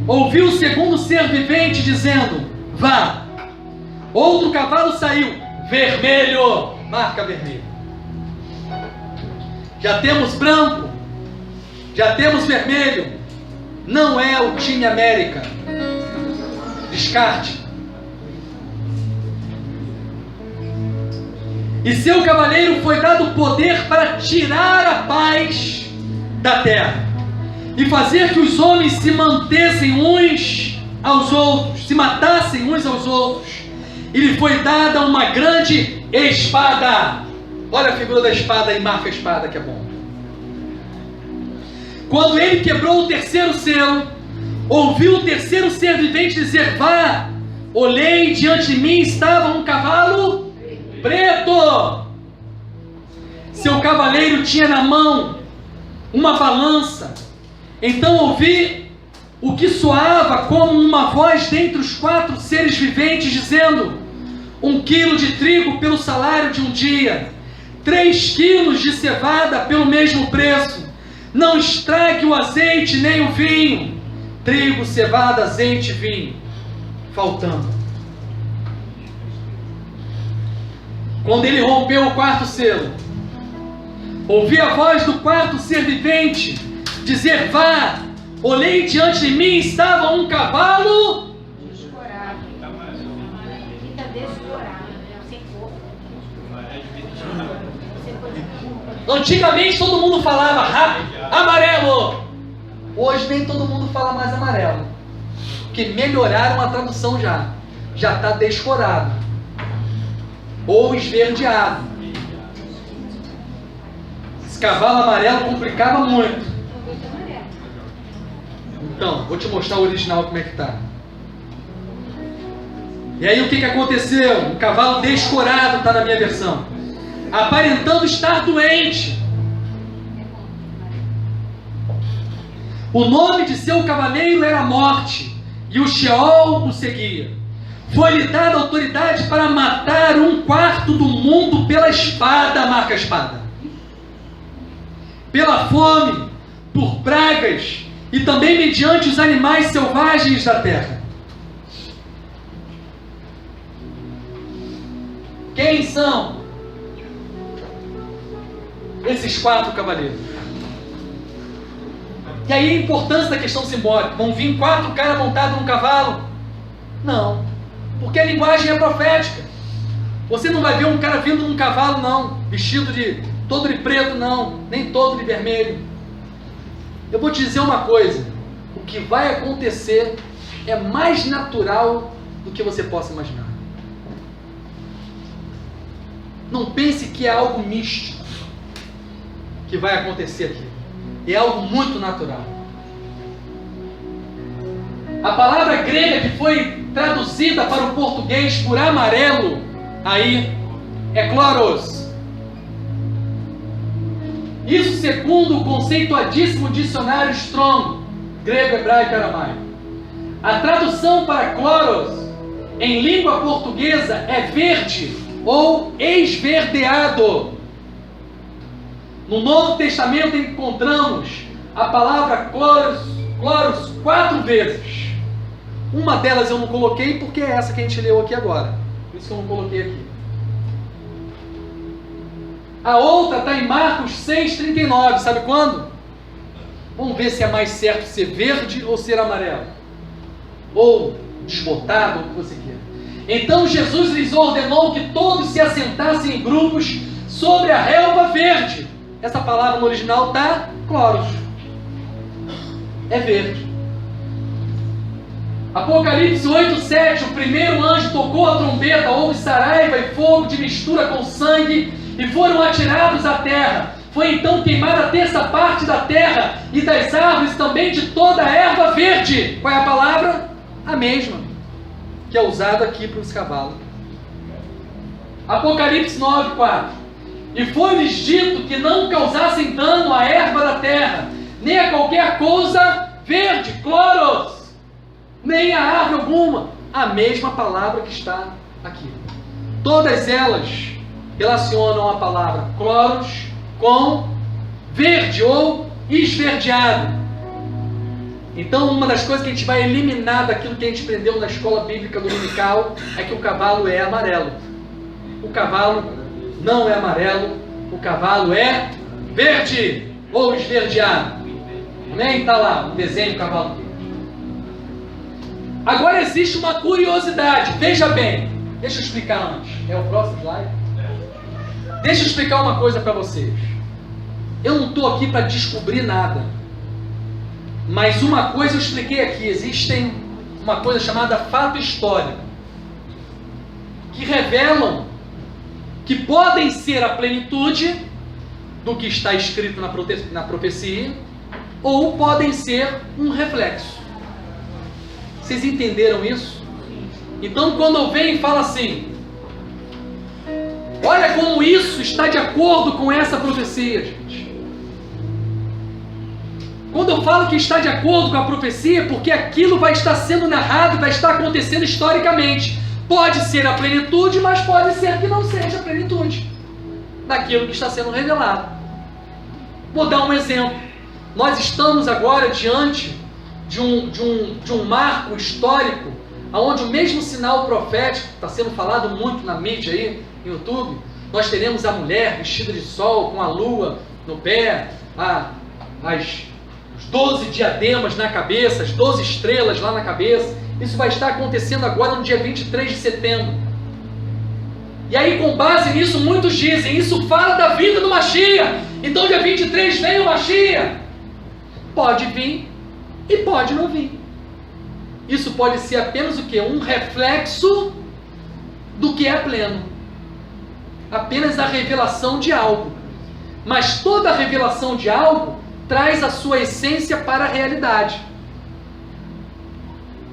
ouviu o segundo ser vivente dizendo, vá. Outro cavalo saiu, vermelho, marca vermelho. Já temos branco, já temos vermelho. Não é o time América. Descarte. E seu cavaleiro foi dado poder para tirar a paz da terra e fazer que os homens se mantessem uns aos outros, se matassem uns aos outros. E lhe foi dada uma grande espada. Olha a figura da espada e marca a espada que é bom. Quando ele quebrou o terceiro selo, ouviu o terceiro ser vivente dizer, vá. Olhei e diante de mim estava um cavalo preto. Seu cavaleiro tinha na mão uma balança. Então ouvi o que soava como uma voz dentre os 4 seres viventes dizendo, 1 quilo de trigo pelo salário de um dia, 3 quilos de cevada pelo mesmo preço. Não estrague o azeite nem o vinho. Trigo, cevada, azeite, vinho. Faltando. Quando ele rompeu o 4º selo, ouvi a voz do 4º ser vivente dizer, vá. Olhei diante de mim, estava um cavalo Descorado. Fica descorado, sem corpo. Antigamente todo mundo falava amarelo. Hoje nem todo mundo fala mais amarelo. Porque melhoraram a tradução já. Já está descorado. Ou esverdeado. Esse cavalo amarelo complicava muito. Então, vou te mostrar o original como é que está. E aí o que aconteceu? Um cavalo descorado está na minha versão. Aparentando estar doente. O nome de seu cavaleiro era Morte, e o Sheol o seguia. Foi-lhe dada autoridade para matar 1/4 do mundo pela espada, marca a espada. Pela fome, por pragas, e também mediante os animais selvagens da terra. Quem são esses 4 cavaleiros? E aí a importância da questão simbólica. Vão vir 4 caras montados num cavalo? Não. Porque a linguagem é profética. Você não vai ver um cara vindo num cavalo, não. Vestido de todo de preto, não. Nem todo de vermelho. Eu vou te dizer uma coisa. O que vai acontecer é mais natural do que você possa imaginar. Não pense que é algo místico que vai acontecer aqui. É algo muito natural. A palavra grega que foi traduzida para o português por amarelo, aí, é chloros. Isso segundo o conceituadíssimo dicionário Strong, grego, hebraico e aramaico. A tradução para chloros, em língua portuguesa, é verde ou esverdeado. No Novo Testamento encontramos a palavra cloros 4 vezes. Uma delas eu não coloquei porque é essa que a gente leu aqui agora. Por isso que eu não coloquei aqui. A outra está em Marcos 6,39. Sabe quando? Vamos ver se é mais certo ser verde ou ser amarelo. Ou desbotado, ou o que você quer. Então Jesus lhes ordenou que todos se assentassem em grupos sobre a relva verde. Essa palavra no original está cloros. É verde. Apocalipse 8,7. O primeiro anjo tocou a trombeta, houve saraiva e fogo de mistura com sangue, e foram atirados à terra. Foi então queimada a terça parte da terra e das árvores, também de toda a erva verde. Qual é a palavra? A mesma que é usada aqui para os cavalos. Apocalipse 9,4. E foi-lhes dito que não causassem dano à erva da terra, nem a qualquer coisa verde, cloros, nem a árvore alguma. A mesma palavra que está aqui. Todas elas relacionam a palavra cloros com verde ou esverdeado. Então, uma das coisas que a gente vai eliminar daquilo que a gente aprendeu na escola bíblica dominical é que o cavalo é amarelo. O cavalo não é amarelo, o cavalo é verde ou esverdeado. Amém? Está lá o desenho do cavalo verde. Agora existe uma curiosidade, veja bem, deixa eu explicar antes. É o próximo slide? Deixa eu explicar uma coisa para vocês. Eu não estou aqui para descobrir nada. Mas uma coisa eu expliquei aqui. Existem uma coisa chamada fato histórico, que revelam que podem ser a plenitude do que está escrito na profecia, ou podem ser um reflexo. Vocês entenderam isso? Então quando eu venho e falo assim, olha como isso está de acordo com essa profecia, gente. Quando eu falo que está de acordo com a profecia, porque aquilo vai estar sendo narrado, vai estar acontecendo historicamente. Pode ser a plenitude, mas pode ser que não seja a plenitude daquilo que está sendo revelado. Vou dar um exemplo. Nós estamos agora diante de um marco histórico, onde o mesmo sinal profético, está sendo falado muito na mídia aí, no YouTube, nós teremos a mulher vestida de sol, com a lua no pé, os 12 diademas na cabeça, as 12 estrelas lá na cabeça. Isso vai estar acontecendo agora no dia 23 de setembro. E aí, com base nisso, muitos dizem, isso fala da vinda do Mashiach. Então dia 23 vem o Mashiach. Pode vir e pode não vir. Isso pode ser apenas o quê? Um reflexo do que é pleno. Apenas a revelação de algo. Mas toda a revelação de algo traz a sua essência para a realidade.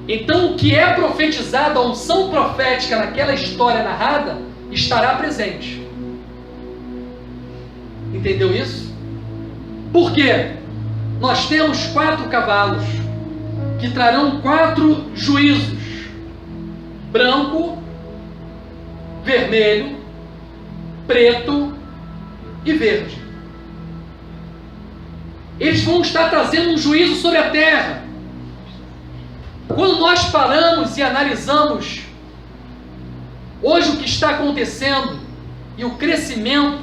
Então o que é profetizado, a unção profética naquela história narrada, estará presente. Entendeu isso? Por quê? Nós temos 4 cavalos que trarão 4 juízos: branco, vermelho, preto e verde. Eles vão estar trazendo um juízo sobre a terra. Quando nós paramos e analisamos hoje o que está acontecendo e o crescimento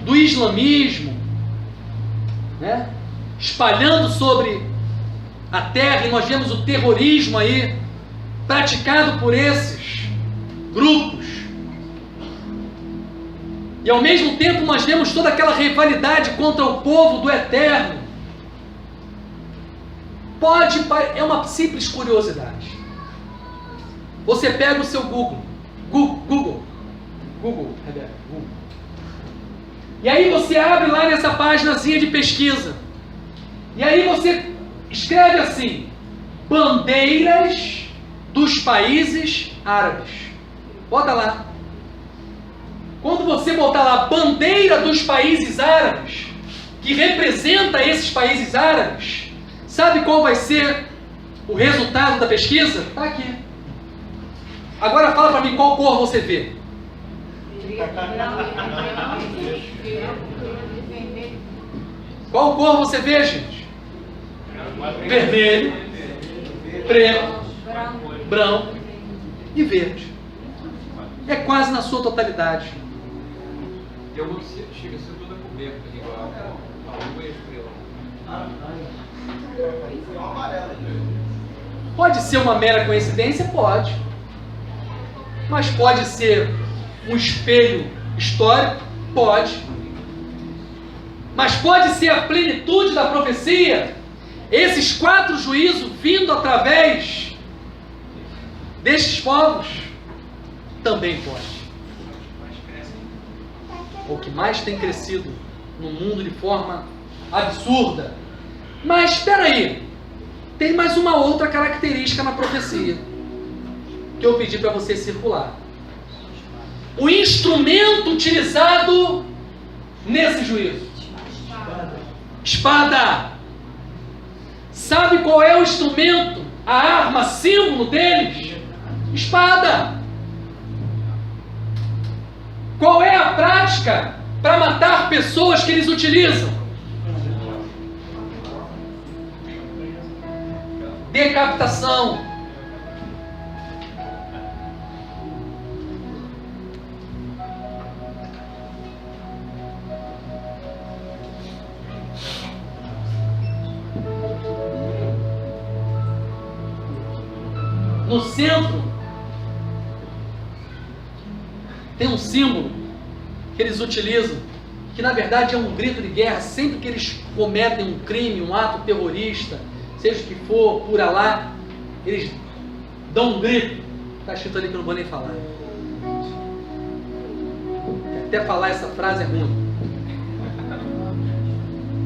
do islamismo, né, espalhando sobre a terra, e nós vemos o terrorismo aí praticado por esses grupos, e ao mesmo tempo nós vemos toda aquela rivalidade contra o povo do Eterno. É uma simples curiosidade. Você pega o seu Google, e aí você abre lá nessa páginazinha de pesquisa, e aí você escreve assim: bandeiras dos países árabes. Bota lá. Quando você botar lá bandeira dos países árabes, que representa esses países árabes, sabe qual vai ser o resultado da pesquisa? Está aqui. Agora fala para mim qual cor você vê. Qual cor você vê, gente? Vermelho, preto, branco e verde. É quase na sua totalidade. E alguns chega a ser toda coberta, igual a lua e a estrela. Pode ser uma mera coincidência? Pode. Mas pode ser um espelho histórico? Pode. Mas pode ser a plenitude da profecia? Esses 4 juízos vindo através destes povos? Também pode. O que mais tem crescido no mundo de forma absurda. Mas espera aí, tem mais uma outra característica na profecia que eu pedi para você circular. O instrumento utilizado nesse juízo. Espada. Sabe qual é o instrumento, a arma, símbolo deles? Espada. Qual é a prática para matar pessoas que eles utilizam? Decapitação. No centro tem um símbolo que eles utilizam, que na verdade é um grito de guerra. Sempre que eles cometem um crime, um ato terrorista, seja o que for, por Alá, eles dão um grito. Está escrito ali que eu não vou nem falar. Até falar essa frase é ruim.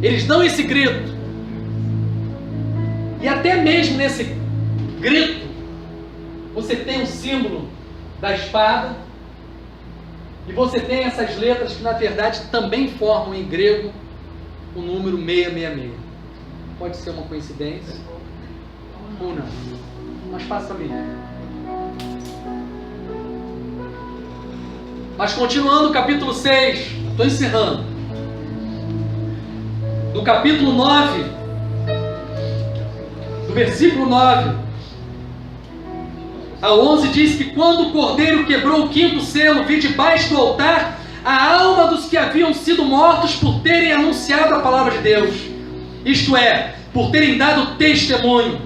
Eles dão esse grito. E até mesmo nesse grito, você tem o símbolo da espada, e você tem essas letras que na verdade também formam em grego o número 666. Pode ser uma coincidência ou não, mas passa ali. Mas continuando o capítulo 6, estou encerrando. Do capítulo 9, do versículo 9 a 11 diz que quando o cordeiro quebrou o 5º selo, vi debaixo do altar a alma dos que haviam sido mortos por terem anunciado a palavra de Deus, isto é, por terem dado testemunho.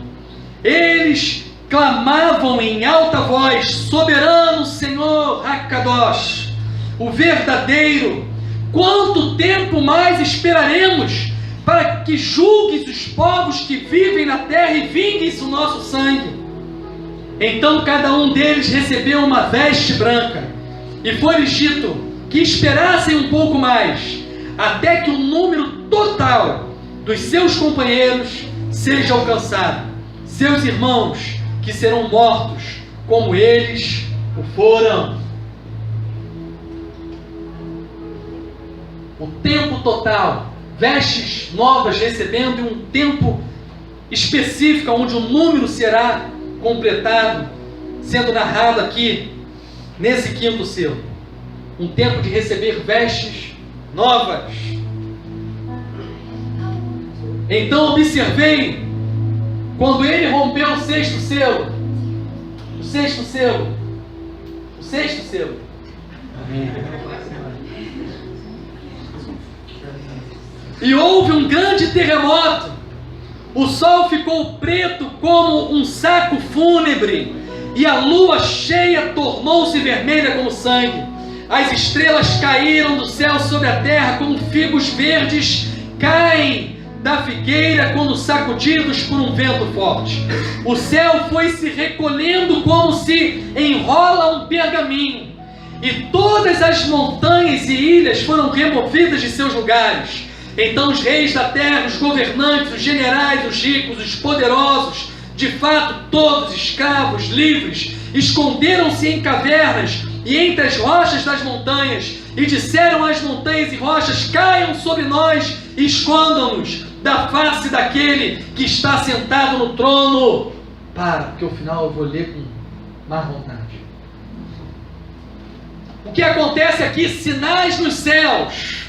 Eles clamavam em alta voz: soberano Senhor Hakadosh, o verdadeiro, quanto tempo mais esperaremos para que julgues os povos que vivem na terra e vingues o nosso sangue? Então cada um deles recebeu uma veste branca, e foi-lhes dito que esperassem um pouco mais, até que o número total dos seus companheiros seja alcançado, seus irmãos que serão mortos como eles o foram. O tempo total, vestes novas recebendo, em um tempo específico onde o número será completado, sendo narrado aqui nesse 5º selo. Um tempo de receber vestes novas. Então observei, quando ele rompeu o 6º selo, o 6º selo, o 6º selo. E houve um grande terremoto. O sol ficou preto como um saco fúnebre, e a lua cheia tornou-se vermelha como sangue. As estrelas caíram do céu sobre a terra como figos verdes caem da figueira quando sacudidos por um vento forte. O céu foi se recolhendo como se enrola um pergaminho, e todas as montanhas e ilhas foram removidas de seus lugares. Então os reis da terra, os governantes, os generais, os ricos, os poderosos, de fato todos escravos, livres, esconderam-se em cavernas e entre as rochas das montanhas, e disseram às montanhas e rochas: caiam sobre nós e escondam-nos da face daquele que está sentado no trono. Para, porque ao final eu vou ler com má vontade. O que acontece aqui? Sinais nos céus.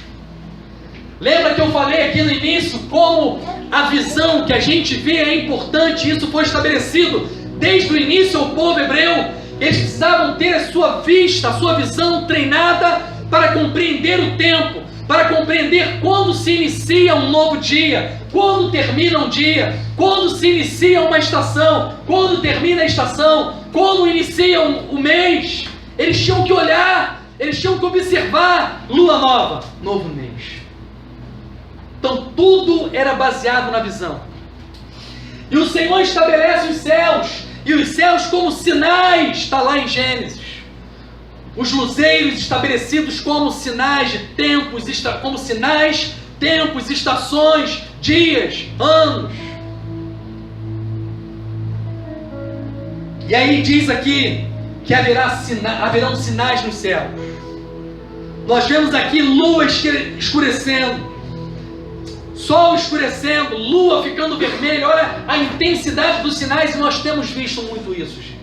Lembra que eu falei aqui no início como a visão que a gente vê é importante? Isso foi estabelecido desde o início ao povo hebreu. Eles precisavam ter a sua vista, a sua visão treinada para compreender o tempo, para compreender quando se inicia um novo dia, quando termina um dia, quando se inicia uma estação, quando termina a estação, quando inicia o mês. Eles tinham que olhar, eles tinham que observar. Lua nova, novo mês. Então tudo era baseado na visão. E o Senhor estabelece os céus, e os céus como sinais, está lá em Gênesis. Os luzeiros estabelecidos como sinais de tempos, como sinais, tempos, estações, dias, anos. E aí diz aqui que haverão sinais no céu. Nós vemos aqui lua escurecendo, sol escurecendo, lua ficando vermelha. Olha a intensidade dos sinais, e nós temos visto muito isso, gente.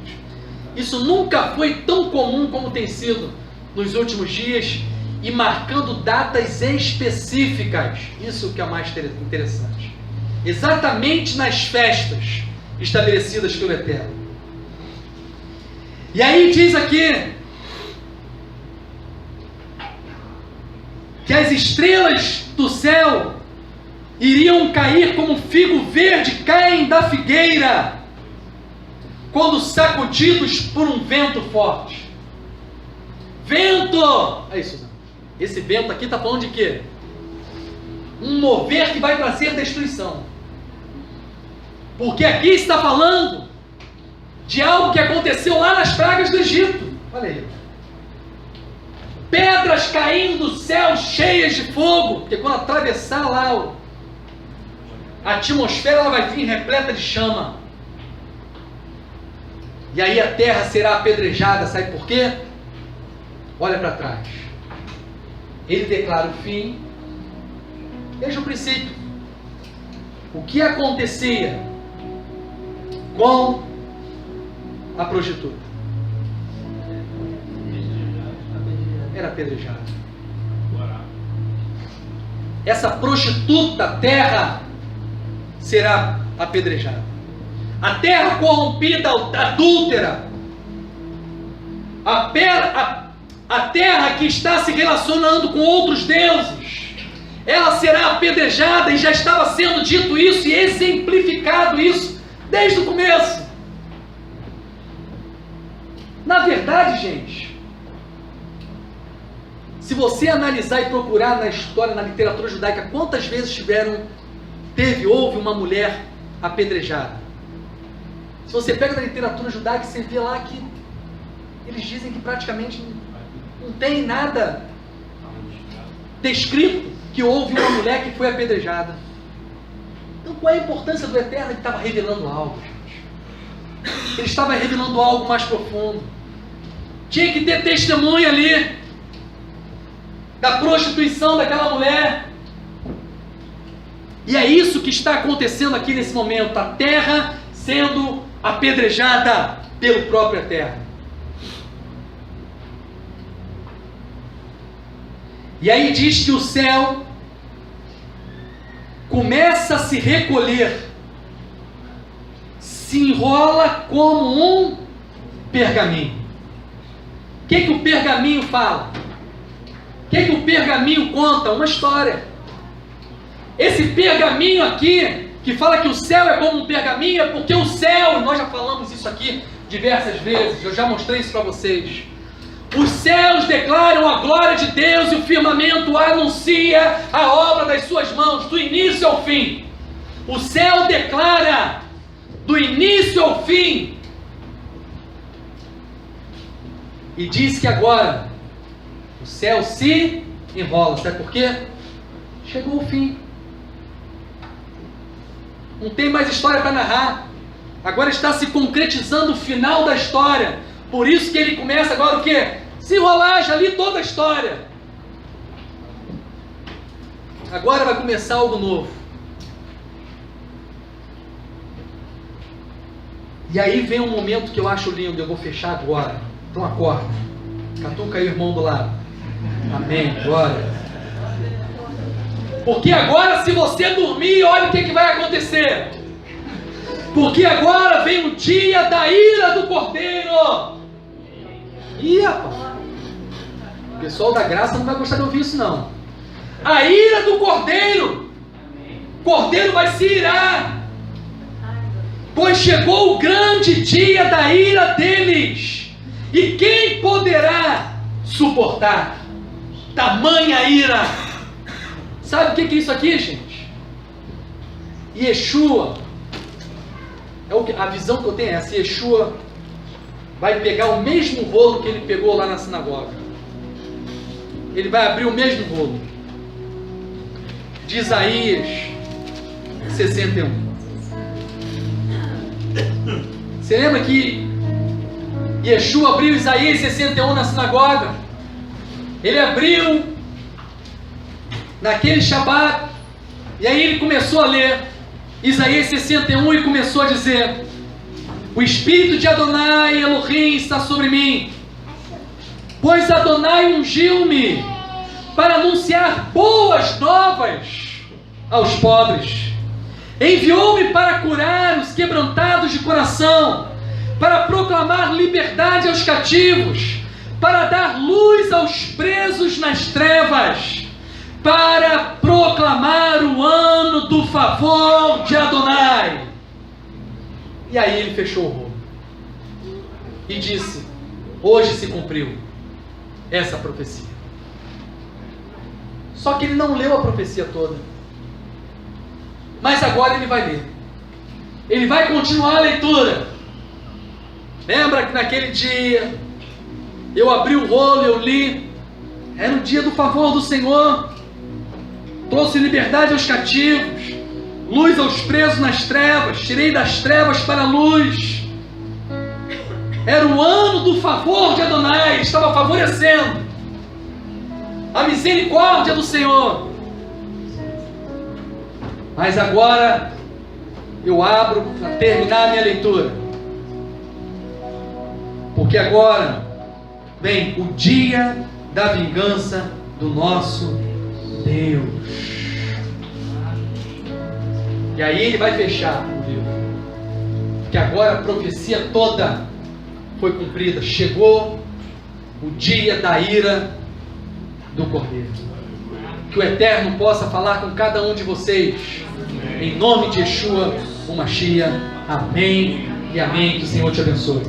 Isso nunca foi tão comum como tem sido nos últimos dias, e marcando datas específicas. Isso que é mais interessante. Exatamente nas festas estabelecidas pelo Eterno. E aí diz aqui que as estrelas do céu iriam cair como figo verde caem da figueira, quando sacudidos por um vento forte. Vento! É isso, Suzana. Esse vento aqui está falando de quê? Um mover que vai trazer destruição. Porque aqui está falando de algo que aconteceu lá nas pragas do Egito. Olha aí. Pedras caindo do céu cheias de fogo, porque quando atravessar lá a atmosfera, ela vai vir repleta de chama. E aí a terra será apedrejada. Sabe por quê? Olha para trás. Ele declara o fim. Veja o princípio. O que acontecia com a prostituta? Era apedrejada. Essa prostituta, terra, será apedrejada. A terra corrompida, adúltera, a terra que está se relacionando com outros deuses, ela será apedrejada, e já estava sendo dito isso e exemplificado isso desde o começo. Na verdade, gente, se você analisar e procurar na história, na literatura judaica, quantas vezes houve uma mulher apedrejada? Se você pega na literatura judaica, você vê lá que eles dizem que praticamente não tem nada descrito que houve uma mulher que foi apedrejada. Então qual é a importância do Eterno? Ele estava revelando algo, gente. Ele estava revelando algo mais profundo. Tinha que ter testemunha ali da prostituição daquela mulher. E é isso que está acontecendo aqui nesse momento. A terra sendo apedrejada pelo próprio Eterno. E aí diz que o céu começa a se recolher, se enrola como um pergaminho. O que o pergaminho fala? O que o pergaminho conta? Uma história. Esse pergaminho aqui, que fala que o céu é como um pergaminho, é porque o céu, nós já falamos isso aqui diversas vezes, eu já mostrei isso para vocês. Os céus declaram a glória de Deus, e o firmamento anuncia a obra das suas mãos, do início ao fim. O céu declara do início ao fim. E diz que agora o céu se enrola. Sabe por quê? Chegou o fim. Não tem mais história para narrar. Agora está se concretizando o final da história. Por isso que ele começa agora o quê? Se enrolar, já li toda a história. Agora vai começar algo novo. E aí vem um momento que eu acho lindo, eu vou fechar agora. Então acorda. Catuca aí o irmão do lado. Amém, glória. Porque agora, se você dormir, olha o que vai acontecer. Porque agora vem o dia da ira do Cordeiro. Ih, rapaz. O pessoal da graça não vai gostar de ouvir isso, não. A ira do Cordeiro. O Cordeiro vai se irar. Pois chegou o grande dia da ira deles. E quem poderá suportar tamanha ira? Sabe o que é isso aqui, gente? Yeshua, a visão que eu tenho é essa: Yeshua vai pegar o mesmo rolo que ele pegou lá na sinagoga. Ele vai abrir o mesmo rolo de Isaías 61. Você lembra que Yeshua abriu Isaías 61 na sinagoga? Ele abriu naquele Shabat, e aí ele começou a ler Isaías 61 e começou a dizer: o Espírito de Adonai Elohim está sobre mim, pois Adonai ungiu-me para anunciar boas novas aos pobres. Enviou-me para curar os quebrantados de coração, para proclamar liberdade aos cativos, para dar luz aos presos nas trevas, para proclamar o ano do favor de Adonai. E aí ele fechou o rolo e disse: hoje se cumpriu essa profecia. Só que ele não leu a profecia toda. Mas agora ele vai ler. Ele vai continuar a leitura. Lembra que naquele dia eu abri o rolo, eu li. Era o dia do favor do Senhor. Trouxe liberdade aos cativos, luz aos presos nas trevas, tirei das trevas para a luz. Era o ano do favor de Adonai, estava favorecendo a misericórdia do Senhor. Mas agora eu abro para terminar a minha leitura, porque agora vem o dia da vingança do nosso Deus. E aí ele vai fechar o livro, que agora a profecia toda foi cumprida. Chegou o dia da ira do Cordeiro. Que o Eterno possa falar com cada um de vocês, em nome de Yeshua, o Mashiach. Amém e amém. Que o Senhor te abençoe.